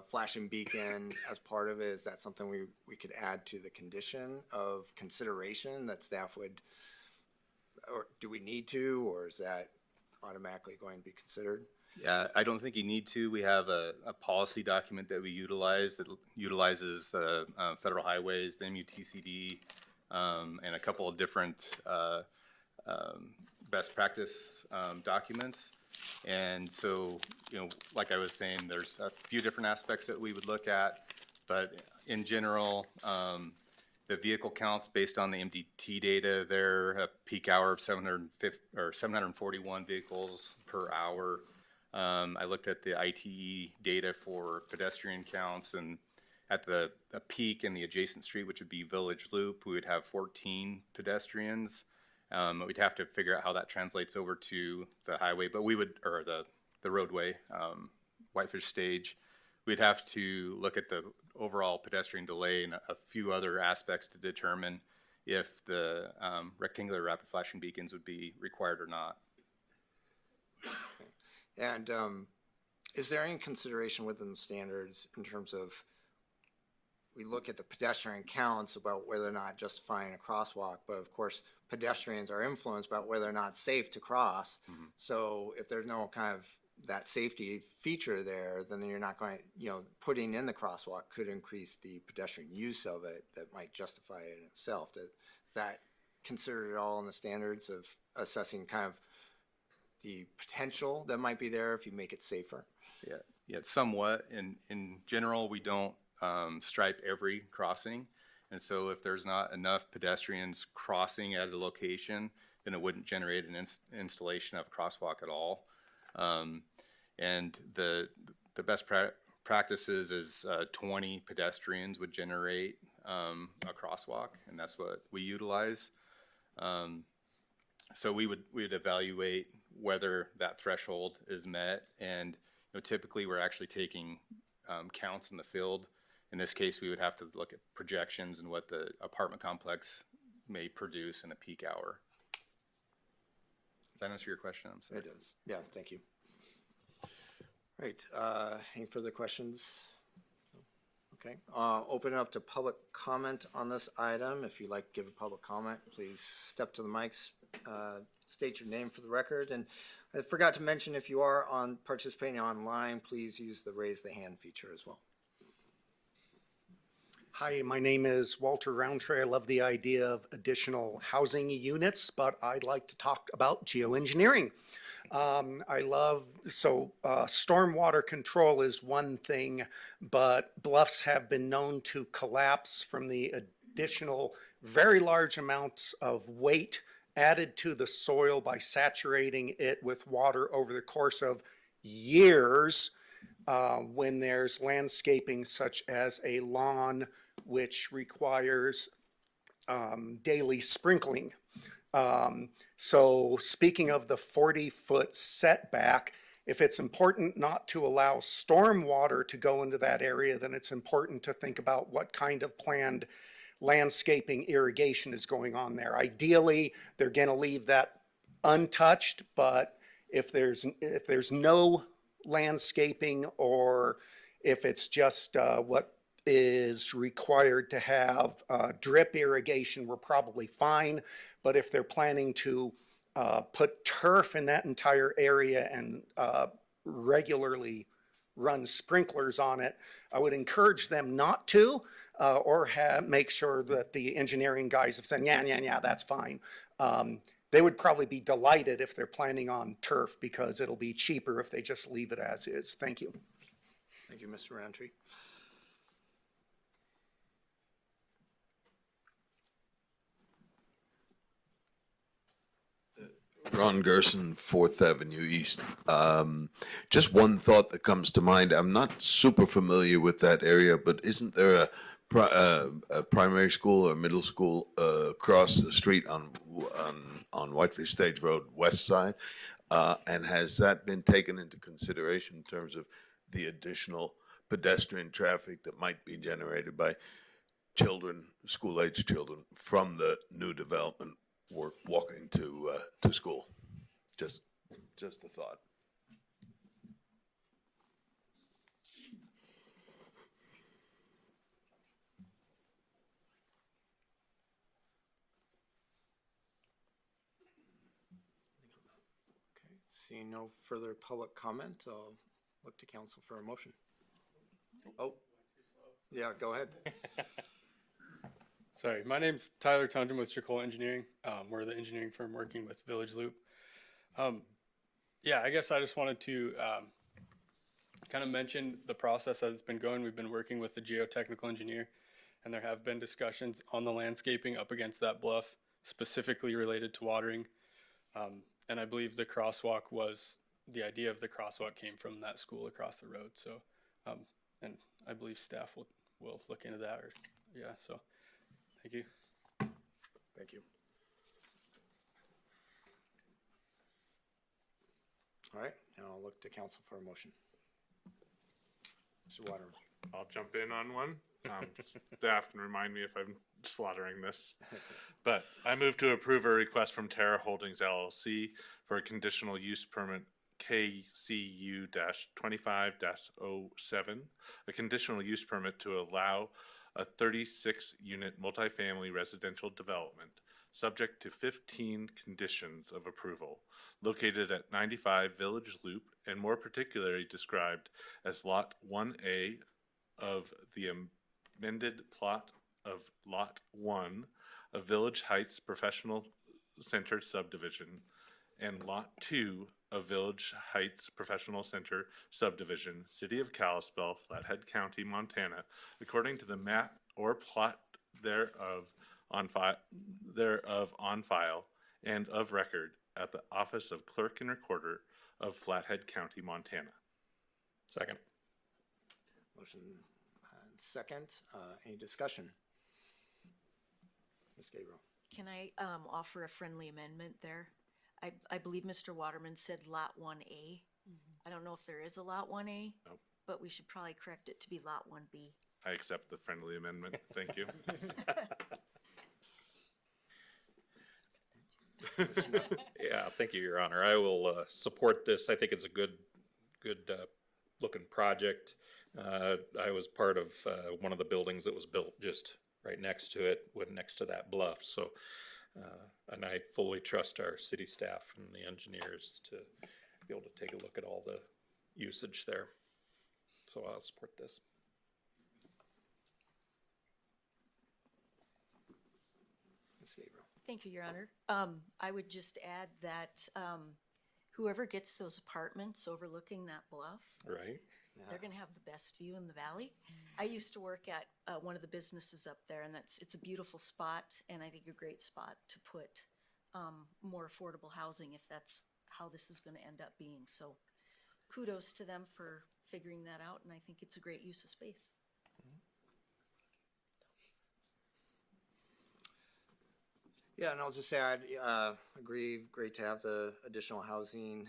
flashing beacon as part of it, is that something we could add to the condition of consideration that staff would, or do we need to, or is that automatically going to be considered? Yeah, I don't think you need to. We have a policy document that we utilize that utilizes federal highways, the MUTCD, and a couple of different best practice documents. And so, you know, like I was saying, there's a few different aspects that we would look at, but in general, The vehicle counts based on the MDT data, they're a peak hour of 750 or 741 vehicles per hour. I looked at the ITE data for pedestrian counts, and at the peak in the adjacent street, which would be Village Loop, we would have 14 pedestrians. We'd have to figure out how that translates over to the highway, but we would, or the roadway, Whitefish Stage. We'd have to look at the overall pedestrian delay and a few other aspects to determine if the rectangular rapid flashing beacons would be required or not. And is there any consideration within the standards in terms of, we look at the pedestrian counts about whether or not justifying a crosswalk, but of course pedestrians are influenced about whether or not it's safe to cross. So if there's no kind of that safety feature there, then you're not going, putting in the crosswalk could increase the pedestrian use of it that might justify it in itself. Is that considered at all in the standards of assessing kind of the potential that might be there if you make it safer? Yeah, somewhat. In general, we don't stripe every crossing. And so if there's not enough pedestrians crossing at a location, then it wouldn't generate an installation of a crosswalk at all. And the best practices is 20 pedestrians would generate a crosswalk, and that's what we utilize. So we would evaluate whether that threshold is met, and typically we're actually taking counts in the field. In this case, we would have to look at projections and what the apartment complex may produce in a peak hour. Does that answer your question? I'm sorry. It does. Yeah, thank you. Right. Any further questions? Okay. Open it up to public comment on this item. If you'd like to give a public comment, please step to the mics, state your name for the record. And I forgot to mention, if you are participating online, please use the raise the hand feature as well. Hi, my name is Walter Roundtree. I love the idea of additional housing units, but I'd like to talk about geoengineering. Stormwater control is one thing, but bluffs have been known to collapse from the additional very large amounts of weight added to the soil by saturating it with water over the course of years when there's landscaping such as a lawn, which requires daily sprinkling. So speaking of the 40-foot setback, if it's important not to allow storm water to go into that area, then it's important to think about what kind of planned landscaping irrigation is going on there. Ideally, they're going to leave that untouched, but if there's no landscaping, or if it's just what is required to have drip irrigation, we're probably fine. But if they're planning to put turf in that entire area and regularly run sprinklers on it, I would encourage them not to, or make sure that the engineering guys have said, yeah, that's fine. They would probably be delighted if they're planning on turf, because it'll be cheaper if they just leave it as is. Thank you. Thank you, Mr. Roundtree. Ron Gerson, 4th Avenue East. Just one thought that comes to mind. I'm not super familiar with that area, but isn't there a primary school or middle school across the street on Whitefish Stage Road west side? And has that been taken into consideration in terms of the additional pedestrian traffic that might be generated by children, school-age children, from the new development walking to school? Just a thought. Okay, seeing no further public comment, I'll look to council for a motion. Oh, yeah, go ahead. Sorry, my name's Tyler Tundrum with Chicola Engineering. We're the engineering firm working with Village Loop. I guess I just wanted to kind of mention the process as it's been going. We've been working with the geotechnical engineer and there have been discussions on the landscaping up against that bluff, specifically related to watering. And I believe the idea of the crosswalk came from that school across the road. So, and I believe staff will look into that. So thank you. Thank you. All right, now I'll look to council for a motion. Mr. Waterman. I'll jump in on one. Staff can remind me if I'm slaughtering this. But I move to approve a request from Terra Holdings LLC for a conditional use permit KCU-25-07, a conditional use permit to allow a 36-unit multifamily residential development, subject to 15 conditions of approval, located at 95 Village Loop, and more particularly described as Lot 1A of the amended plot of Lot 1 of Village Heights Professional Center subdivision, and Lot 2 of Village Heights Professional Center subdivision, City of Kalispell, Flathead County, Montana, according to the map or plot thereof on file and of record at the Office of Clerk and Recorder of Flathead County, Montana. Second. Motion second. Any discussion? Ms. Gabriel. Can I offer a friendly amendment there? I believe Mr. Waterman said Lot 1A. I don't know if there is a Lot 1A, Nope. but we should probably correct it to be Lot 1B. I accept the friendly amendment. Thank you. Yeah, thank you, Your Honor. I will support this. I think it's a good looking project. I was part of one of the buildings that was built just right next to it, next to that bluff. So, and I fully trust our city staff and the engineers to be able to take a look at all the usage there. So I'll support this. Ms. Gabriel. Thank you, Your Honor. I would just add that whoever gets those apartments overlooking that bluff, Right. they're going to have the best view in the valley. I used to work at one of the businesses up there, and it's a beautiful spot, and I think a great spot to put more affordable housing if that's how this is going to end up being. So kudos to them for figuring that out, and I think it's a great use of space. Yeah, and I'll just say I'd agree. Great to have the additional housing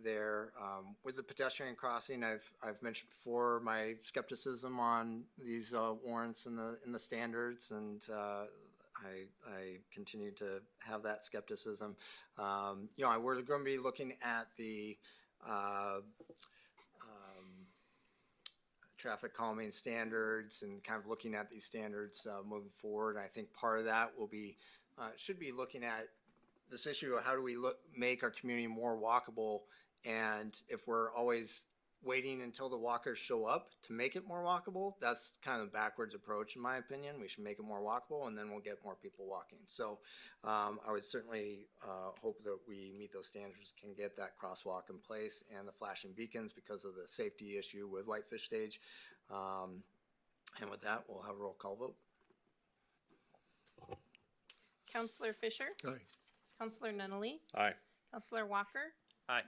there. With the pedestrian crossing, I've mentioned before my skepticism on these warrants and the standards, and I continue to have that skepticism. We're going to be looking at the traffic calming standards and kind of looking at these standards moving forward. I think part of that will be should be looking at this issue of how do we make our community more walkable, and if we're always waiting until the walkers show up to make it more walkable, that's kind of a backwards approach in my opinion. We should make it more walkable, and then we'll get more people walking. So I would certainly hope that we meet those standards, can get that crosswalk in place and the flashing beacons because of the safety issue with Whitefish Stage. And with that, we'll have a roll call vote. Counselor Fisher? Aye. Counselor Nunley? Aye. Counselor Walker? Aye.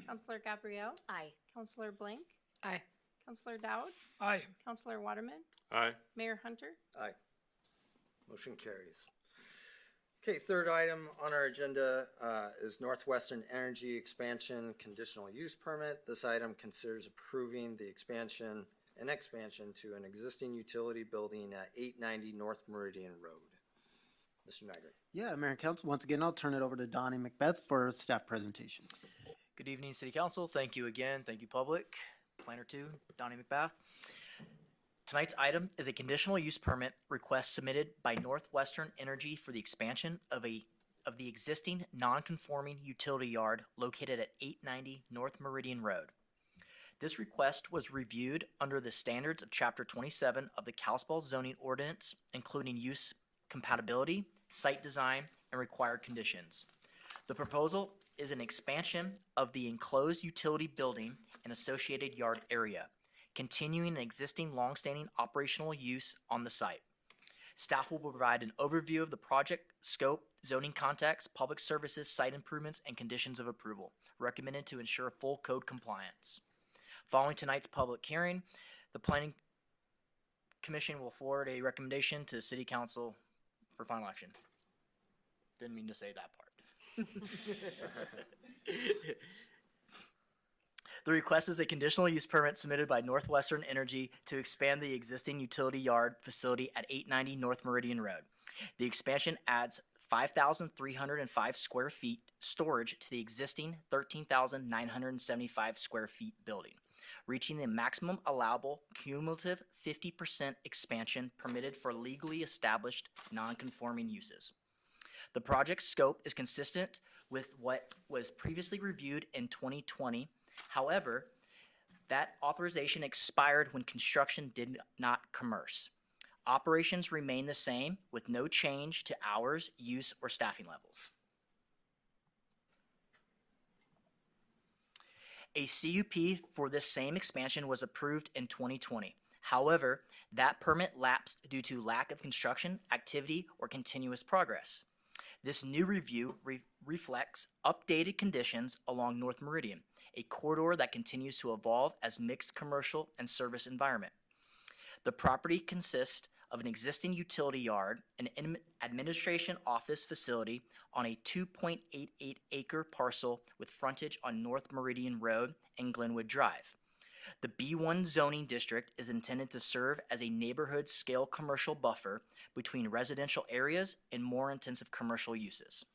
Counselor Gabrielle? Aye. Counselor Blank? Aye. Counselor Dowd? Aye. Counselor Waterman? Aye. Mayor Hunter? Aye. Motion carries. Okay, third item on our agenda is Northwestern Energy Expansion Conditional Use Permit. This item considers approving the expansion to an existing utility building at 890 North Meridian Road. Mr. Nygaard. Yeah, Mayor and Council, once again, I'll turn it over to Donnie Macbeth for a staff presentation. Good evening, City Council. Thank you again. Thank you, public. Planner 2, Donnie McBath. Tonight's item is a conditional use permit request submitted by Northwestern Energy for the expansion of the existing non-conforming utility yard located at 890 North Meridian Road. This request was reviewed under the standards of Chapter 27 of the Kalispell zoning ordinance, including use compatibility, site design, and required conditions. The proposal is an expansion of the enclosed utility building and associated yard area, continuing an existing longstanding operational use on the site. Staff will provide an overview of the project scope, zoning context, public services, site improvements, and conditions of approval, recommended to ensure full code compliance. Following tonight's public hearing, the Planning Commission will forward a recommendation to City Council for final action. Didn't mean to say that part. The request is a conditional use permit submitted by Northwestern Energy to expand the existing utility yard facility at 890 North Meridian Road. The expansion adds 5,305 square feet storage to the existing 13,975 square feet building, reaching the maximum allowable cumulative 50% expansion permitted for legally established non-conforming uses. The project scope is consistent with what was previously reviewed in 2020. However, that authorization expired when construction did not commence. Operations remain the same with no change to hours, use, or staffing levels. A CUP for this same expansion was approved in 2020. However, that permit lapsed due to lack of construction activity or continuous progress. This new review reflects updated conditions along North Meridian, a corridor that continues to evolve as mixed commercial and service environment. The property consists of an existing utility yard, an administration office facility on a 2.88 acre parcel with frontage on North Meridian Road and Glenwood Drive. The B1 zoning district is intended to serve as a neighborhood scale commercial buffer between residential areas and more intensive commercial uses.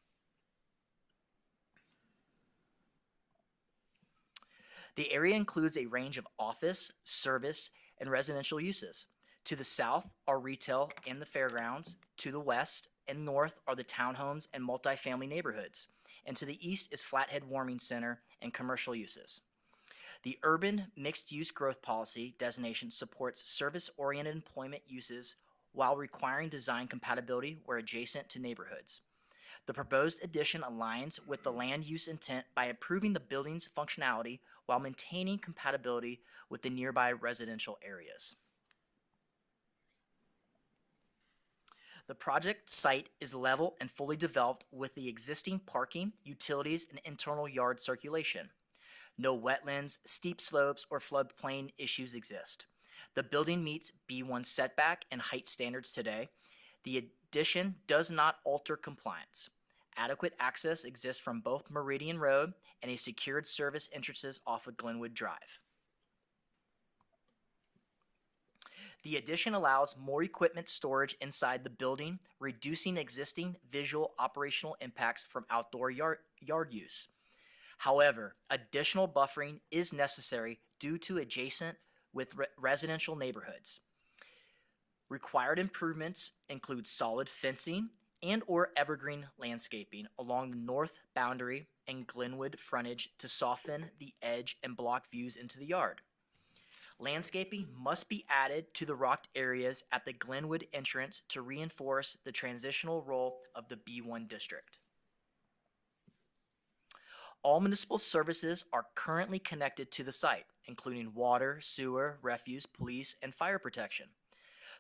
The area includes a range of office, service, and residential uses. To the south are retail and the fairgrounds. To the west and north are the townhomes and multifamily neighborhoods. And to the east is Flathead Warming Center and commercial uses. The urban mixed-use growth policy designation supports service-oriented employment uses while requiring design compatibility where adjacent to neighborhoods. The proposed addition aligns with the land use intent by improving the building's functionality while maintaining compatibility with the nearby residential areas. The project site is level and fully developed with the existing parking, utilities, and internal yard circulation. No wetlands, steep slopes, or floodplain issues exist. The building meets B1 setback and height standards today. The addition does not alter compliance. Adequate access exists from both Meridian Road and a secured service entrances off of Glenwood Drive. The addition allows more equipment storage inside the building, reducing existing visual operational impacts from outdoor yard use. However, additional buffering is necessary due to adjacent with residential neighborhoods. Required improvements include solid fencing and or evergreen landscaping along the north boundary and Glenwood frontage to soften the edge and block views into the yard. Landscaping must be added to the rocked areas at the Glenwood entrance to reinforce the transitional role of the B1 district. All municipal services are currently connected to the site, including water, sewer, refuse, police, and fire protection.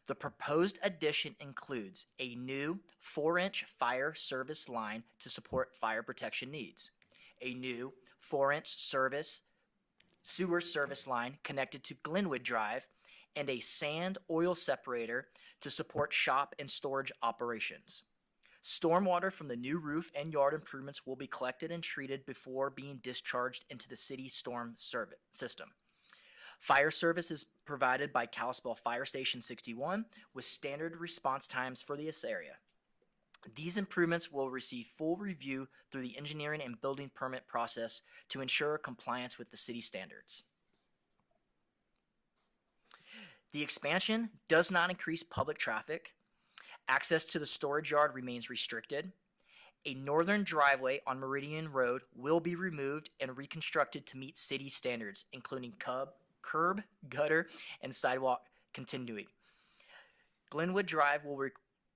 The proposed addition includes a new 4-inch fire service line to support fire protection needs, a new 4-inch sewer service line connected to Glenwood Drive, and a sand oil separator to support shop and storage operations. Stormwater from the new roof and yard improvements will be collected and treated before being discharged into the city storm service system. Fire service is provided by Kalispell Fire Station 61 with standard response times for this area. These improvements will receive full review through the engineering and building permit process to ensure compliance with the city standards. The expansion does not increase public traffic. Access to the storage yard remains restricted. A northern driveway on Meridian Road will be removed and reconstructed to meet city standards, including curb, gutter, and sidewalk continuity. Glenwood Drive will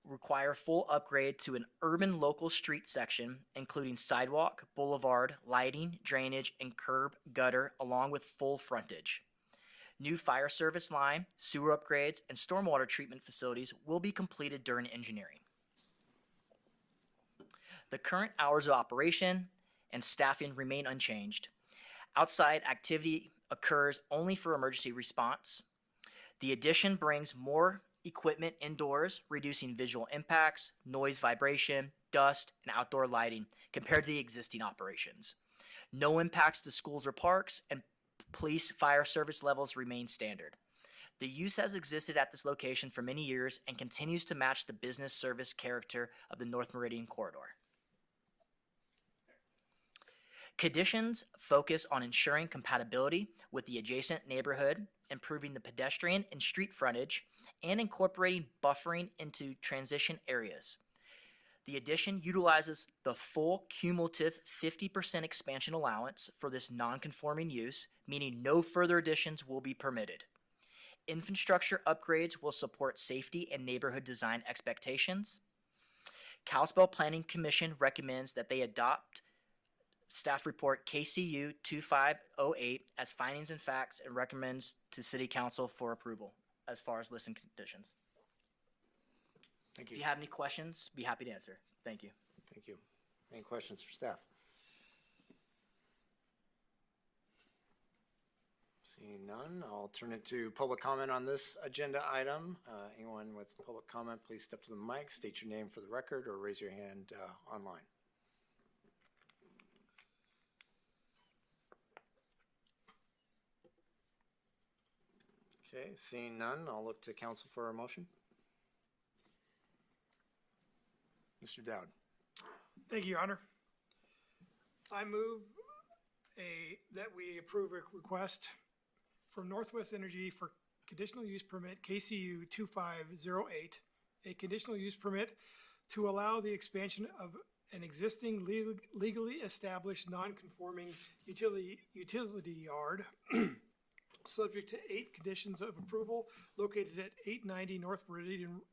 require full upgrade to an urban local street section, including sidewalk, boulevard, lighting, drainage, and curb gutter, along with full frontage. New fire service line, sewer upgrades, and stormwater treatment facilities will be completed during engineering. The current hours of operation and staffing remain unchanged. Outside activity occurs only for emergency response. The addition brings more equipment indoors, reducing visual impacts, noise, vibration, dust, and outdoor lighting compared to the existing operations. No impacts to schools or parks, and police fire service levels remain standard. The use has existed at this location for many years and continues to match the business service character of the North Meridian corridor. Conditions focus on ensuring compatibility with the adjacent neighborhood, improving the pedestrian and street frontage, and incorporating buffering into transition areas. The addition utilizes the full cumulative 50% expansion allowance for this non-conforming use, meaning no further additions will be permitted. Infrastructure upgrades will support safety and neighborhood design expectations. Kalispell Planning Commission recommends that they adopt Staff Report KCU 2508 as findings and facts and recommends to City Council for approval as far as listing conditions. Thank If you. you have any questions, be happy to answer. Thank you. Thank you. Any questions for staff? Seeing none, I'll turn it to public comment on this agenda item. Anyone with public comment, please step to the mic, state your name for the record, or raise your hand online. Okay, seeing none, I'll look to council for a motion. Mr. Dowd. Thank you, Your Honor. I move that we approve a request from Northwest Energy for conditional use permit KCU 2508, a conditional use permit to allow the expansion of an existing legally established non-conforming utility yard subject to 8 conditions of approval located at 890 North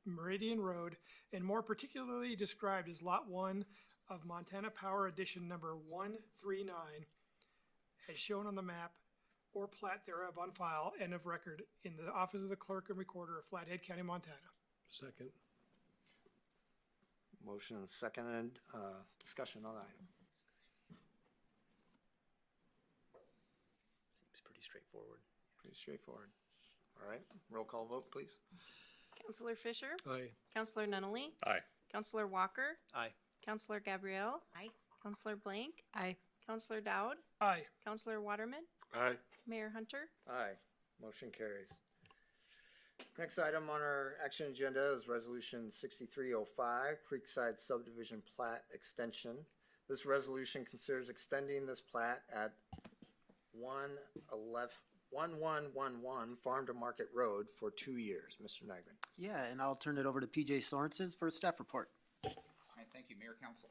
Meridian Road, and more particularly described as Lot 1 of Montana Power Edition number 139, as shown on the map or plat thereof on file and of record in the Office of the Clerk and Recorder of Flathead County, Montana. Second. Motion and seconded. Discussion on the item. Seems pretty straightforward. Pretty straightforward. All right, roll call vote, please. Counselor Fisher? Aye. Counselor Nunley? Aye. Counselor Walker? Aye. Counselor Gabrielle? Aye. Counselor Blank? Aye. Counselor Dowd? Aye. Counselor Waterman? Aye. Mayor Hunter? Aye, motion carries. Next item on our action agenda is Resolution 6305, Creekside Subdivision Plat Extension. This resolution considers extending this plat at 1111 Farm to Market Road for 2 years. Mr. Nygren. Yeah, and I'll turn it over to PJ Sorensen for a staff report. All right, thank you, Mayor, Council.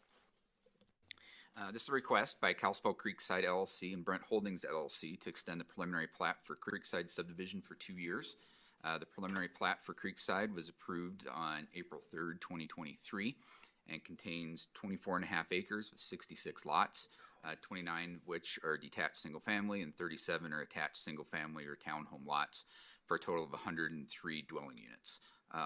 This is a request by Kalispell Creekside LLC and Brent Holdings LLC to extend the preliminary plat for Creekside subdivision for 2 years. The preliminary plat for Creekside was approved on April 3rd, 2023, and contains 24.5 acres with 66 lots, 29 of which are detached single-family and 37 are attached single-family or townhome lots, for a total of 103 dwelling units.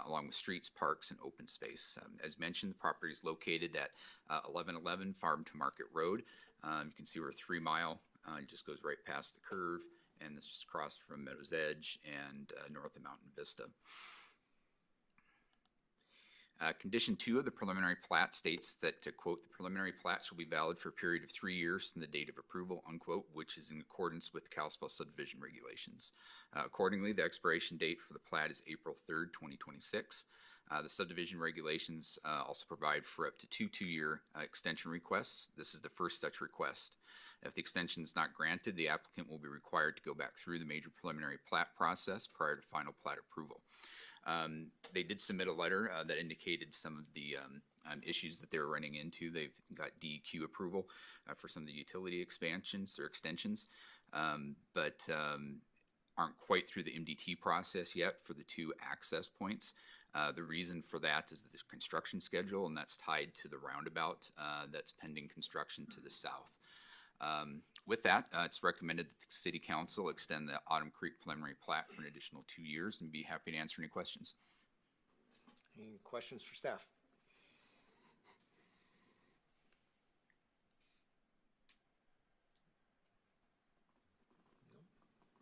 Along with streets, parks, and open space. As mentioned, the property is located at 1111 Farm to Market Road. You can see we're 3 mile. It just goes right past the curve, and this is across from Meadows Edge and north of Mountain Vista. Condition 2 of the preliminary plat states that, to quote, the preliminary plat shall be valid for a period of 3 years from the date of approval, unquote, which is in accordance with Kalispell subdivision regulations. Accordingly, the expiration date for the plat is April 3rd, 2026. The subdivision regulations also provide for up to 2 2-year extension requests. This is the first such request. If the extension is not granted, the applicant will be required to go back through the major preliminary plat process prior to final plat approval. They did submit a letter that indicated some of the issues that they were running into. They've got DEQ approval for some of the utility expansions or extensions, but aren't quite through the MDT process yet for the 2 access points. The reason for that is the construction schedule, and that's tied to the roundabout that's pending construction to the south. With that, it's recommended that the city council extend the Autumn Creek preliminary plat for an additional 2 years, and be happy to answer any questions. Any questions for staff?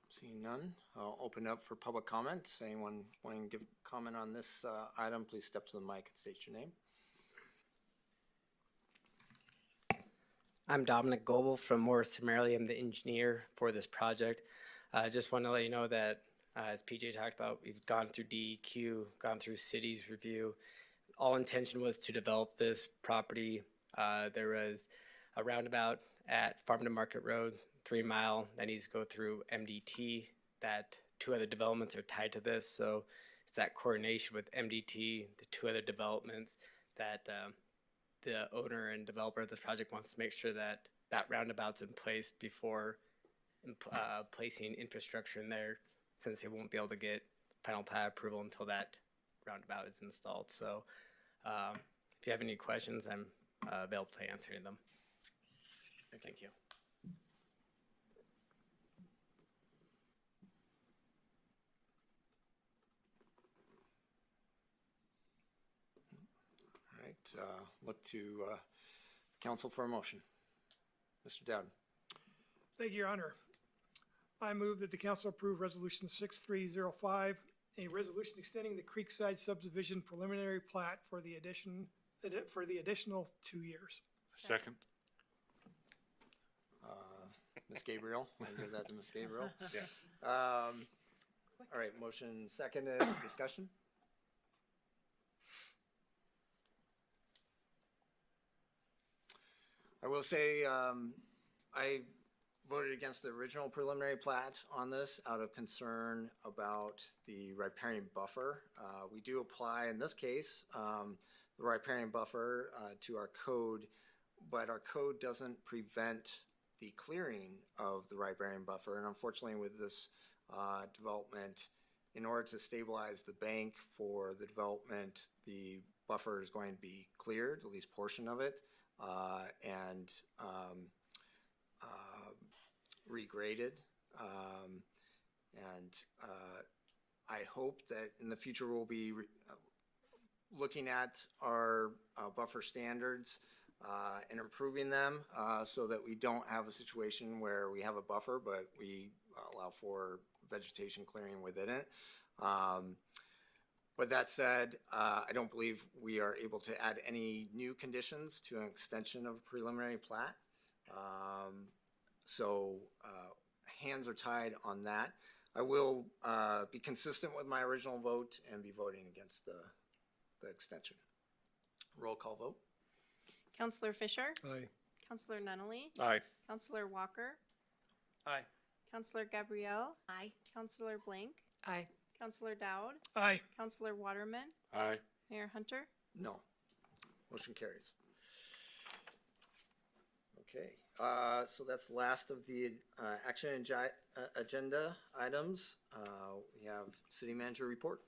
Seeing none, I'll open up for public comments. Anyone wanting to give comment on this item, please step to the mic and state your name. I'm Dominic Goebel from Morris Summarily. I'm the engineer for this project. I just want to let you know that, as PJ talked about, we've gone through DEQ, gone through city's review. All intention was to develop this property. There was a roundabout at Farm to Market Road, 3 mile, that needs to go through MDT. That 2 other developments are tied to this, so it's that coordination with MDT, the 2 other developments that the owner and developer of this project wants to make sure that that roundabout's in place before placing infrastructure in there, since they won't be able to get final plat approval until that roundabout is installed. So if you have any questions, I'm available to answer them. Thank you. All right, look to council for a motion. Mr. Dowd. Thank you, Your Honor. I move that the council approve Resolution 6305, a resolution extending the Creekside subdivision preliminary plat for the additional 2 years. Second. Ms. Gabriel, I give that to Ms. Gabriel. Yeah. All right, motion seconded, discussion? I will say, I voted against the original preliminary plat on this out of concern about the riparian buffer. We do apply, in this case, the riparian buffer to our code, but our code doesn't prevent the clearing of the riparian buffer. And unfortunately, with this development, in order to stabilize the bank for the development, the buffer is going to be cleared, at least portion of it, and regraded. I hope that in the future we'll be looking at our buffer standards and improving them so that we don't have a situation where we have a buffer but we allow for vegetation clearing within it. But that said, I don't believe we are able to add any new conditions to an extension of a preliminary plat. So hands are tied on that. I will be consistent with my original vote and be voting against the extension. Roll call vote. Counselor Fisher? Aye. Counselor Nunley? Aye. Counselor Walker? Aye. Counselor Gabrielle? Aye. Counselor Blank? Aye. Counselor Dowd? Aye. Counselor Waterman? Aye. Mayor Hunter? No. Motion carries. Okay, so that's the last of the action agenda items. We have city manager report.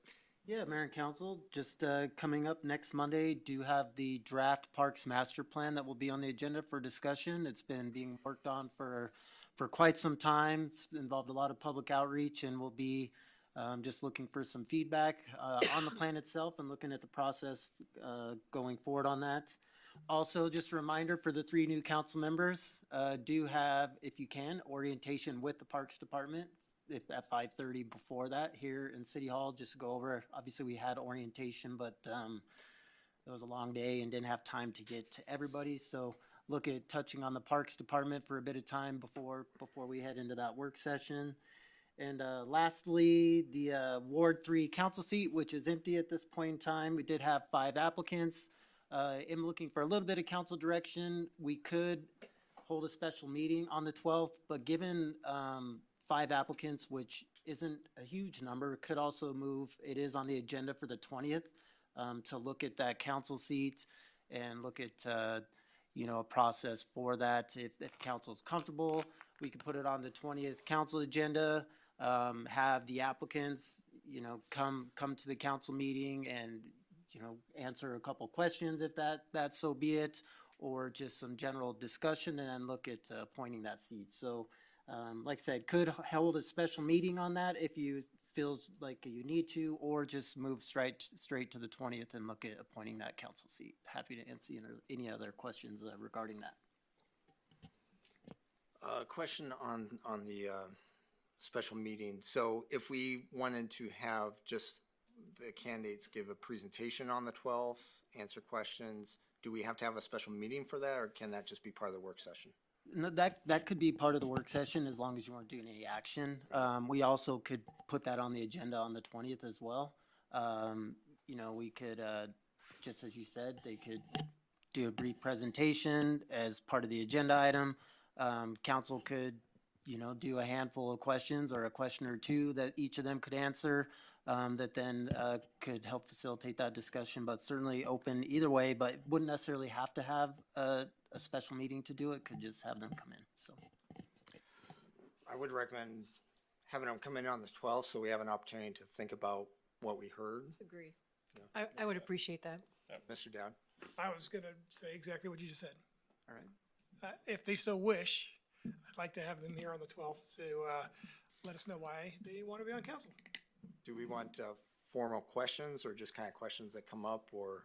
Yeah, Mayor and Council, just coming up next Monday, do have the draft Parks Master Plan that will be on the agenda for discussion. It's been being worked on for quite some time. It's involved a lot of public outreach, and we'll be just looking for some feedback on the plan itself and looking at the process going forward on that. Also, just a reminder for the 3 new council members, do have, if you can, orientation with the Parks Department if at 5:30 before that here in City Hall, just to go over. Obviously, we had orientation, but it was a long day and didn't have time to get to everybody. So look at touching on the Parks Department for a bit of time before we head into that work session. And lastly, the Ward 3 council seat, which is empty at this point in time. We did have 5 applicants. I'm looking for a little bit of council direction. We could hold a special meeting on the 12th, but given 5 applicants, which isn't a huge number, could also move. It is on the agenda for the 20th to look at that council seat and look at a process for that. If the council is comfortable, we could put it on the 20th council agenda. Have the applicants, come to the council meeting and answer a couple questions if that so be it. or just some general discussion and then look at appointing that seat. So, like I said, could hold a special meeting on that if you feels like you need to, or just move straight to the 20th and look at appointing that council seat. Happy to answer any other questions regarding that. Question on the special meeting. So if we wanted to have just the candidates give a presentation on the 12th, answer questions, do we have to have a special meeting for that, or can that just be part of the work session? No, that could be part of the work session as long as you weren't doing any action. We also could put that on the agenda on the 20th as well. You know, we could, just as you said, they could do a brief presentation as part of the agenda item. Council could, you know, do a handful of questions or a question or two that each of them could answer, that then could help facilitate that discussion, but certainly open either way, but wouldn't necessarily have to have a special meeting to do it, could just have them come in, so. I would recommend having them come in on the 12th so we have an opportunity to think about what we heard. Agree. I would appreciate that. Mr. Dowd? I was gonna say exactly what you just said. All right. If they so wish, I'd like to have them here on the 12th to let us know why they want to be on council. Do we want formal questions or just kind of questions that come up, or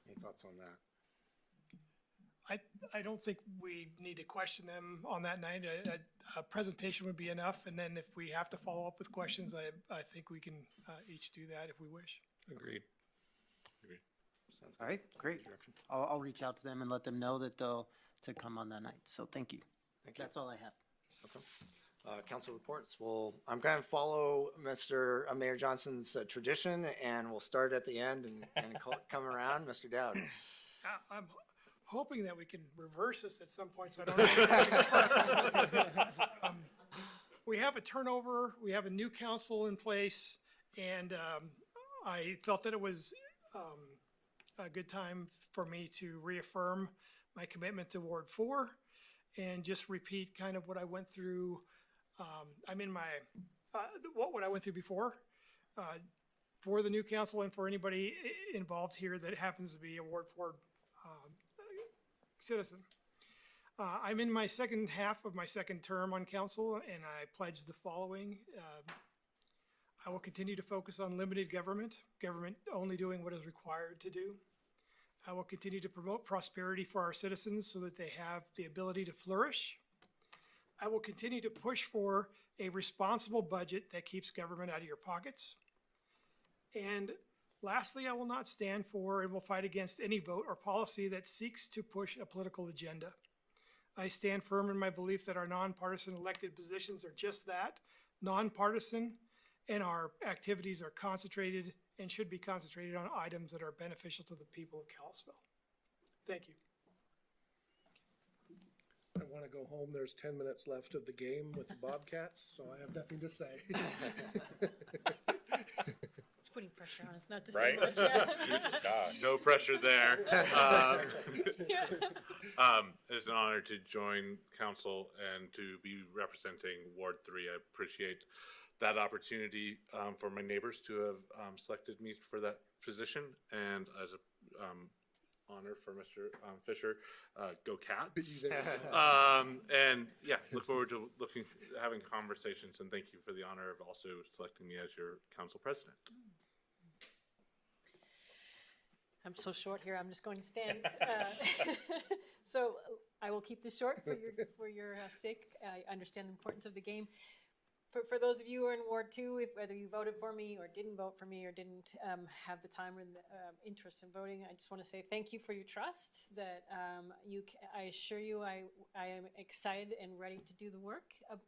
any thoughts on that? I don't think we need to question them on that night. A presentation would be enough, and then if we have to follow up with questions, I think we can each do that if we wish. Agreed. Sounds All right, great. I'll reach out to them and let them know that they'll to come on that night. So thank you. Thank you. That's all I have. Okay. Council reports. Well, I'm going to follow Mayor Johnson's tradition, and we'll start at the end and come around. Mr. Dowd. I'm hoping that we can reverse this at some point, so I don't. We have a turnover. We have a new council in place, and I felt that it was a good time for me to reaffirm my commitment to Ward 4 and just repeat kind of what I went through. I'm in my, what I went through before for the new council and for anybody involved here that happens to be a Ward 4 citizen. I'm in my second half of my second term on council, and I pledge the following. I will continue to focus on limited government only doing what is required to do. I will continue to promote prosperity for our citizens so that they have the ability to flourish. I will continue to push for a responsible budget that keeps government out of your pockets. And lastly, I will not stand for and will fight against any vote or policy that seeks to push a political agenda. I stand firm in my belief that our nonpartisan elected positions are just that, nonpartisan, and our activities are concentrated and should be concentrated on items that are beneficial to the people of Kalispell. Thank you. I want to go home. There's 10 minutes left of the game with the Bobcats, so I have nothing to say. It's putting pressure on us not to say Right? much. Yeah. No pressure there. It's an honor to join council and to be representing Ward 3. I appreciate that opportunity for my neighbors to have selected me for that position, and as a honor for Mr. Fisher, go Cats. And yeah, look forward to having conversations, and thank you for the honor of also selecting me as your council president. I'm so short here, I'm just going to stand. So I will keep this short for your sake. I understand the importance of the game. For those of you who are in Ward 2, whether you voted for me or didn't vote for me or didn't have the time or the interest in voting, I just want to say thank you for your trust. That I assure you, I am excited and ready to do the work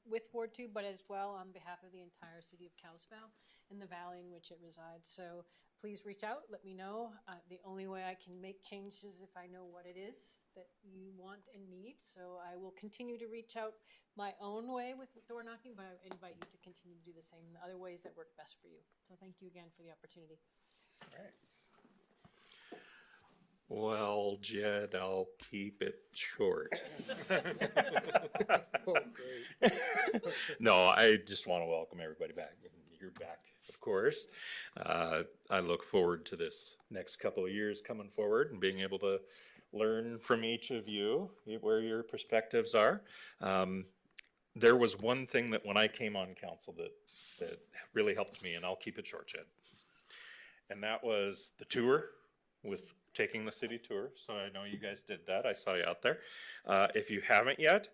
with Ward 2, but as well on behalf of the entire city of Kalispell and the valley in which it resides. So please reach out, let me know. The only way I can make changes is if I know what it is that you want and need. So I will continue to reach out my own way with door knocking, but I invite you to continue to do the same in the other ways that work best for you. So thank you again for the opportunity. All right. Well, Jed, I'll keep it short. Oh, great. No, I just want to welcome everybody back. You're back, of course. I look forward to this next couple of years coming forward and being able to learn from each of you, where your perspectives are. There was one thing that when I came on council that really helped me, and I'll keep it short, Jed. And that was the tour, with taking the city tour. So I know you guys did that. I saw you out there. If you haven't yet,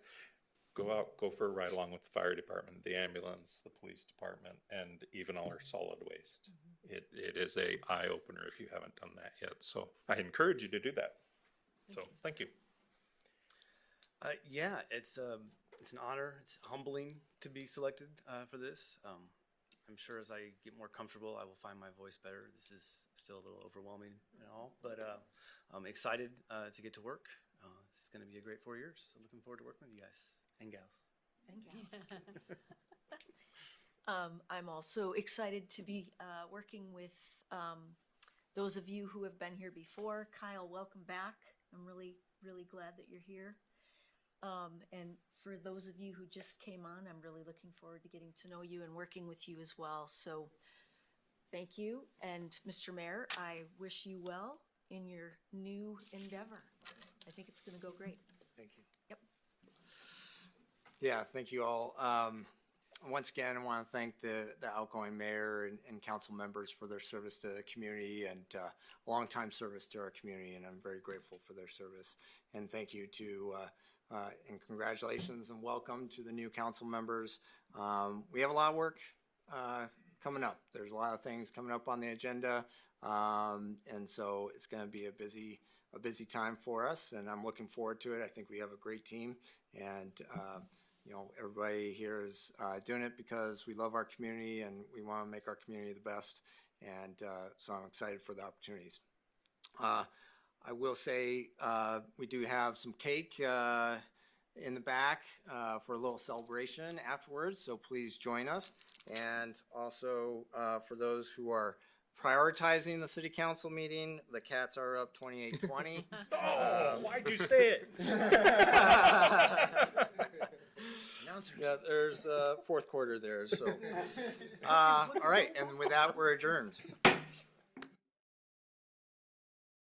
go for a ride along with the fire department, the ambulance, the police department, and even all our solid waste. It is a eye opener if you haven't done that yet. So I encourage you to do that. So thank you. Yeah, it's an honor. It's humbling to be selected for this. I'm sure as I get more comfortable, I will find my voice better. This is still a little overwhelming and all, but I'm excited to get to work. It's going to be a great 4 years. So looking forward to working with you guys and gals. And gals. I'm also excited to be working with those of you who have been here before. Kyle, welcome back. I'm really, really glad that you're here. And for those of you who just came on, I'm really looking forward to getting to know you and working with you as well. So thank you. And Mr. Mayor, I wish you well in your new endeavor. I think it's going to go great. Thank you. Yep. Yeah, thank you all. Once again, I want to thank the outgoing mayor and council members for their service to the community and longtime service to our community, and I'm very grateful for their service. And thank you to, and congratulations and welcome to the new council members. We have a lot of work coming up. There's a lot of things coming up on the agenda, and so it's going to be a busy time for us, and I'm looking forward to it. I think we have a great team, and you know, everybody here is doing it because we love our community and we want to make our community the best. And so I'm excited for the opportunities. I will say we do have some cake in the back for a little celebration afterwards, so please join us. And also for those who are prioritizing the city council meeting, the cats are up 28-20. Why'd you say it? Yeah, there's fourth quarter there, so. All right, and with that, we're adjourned.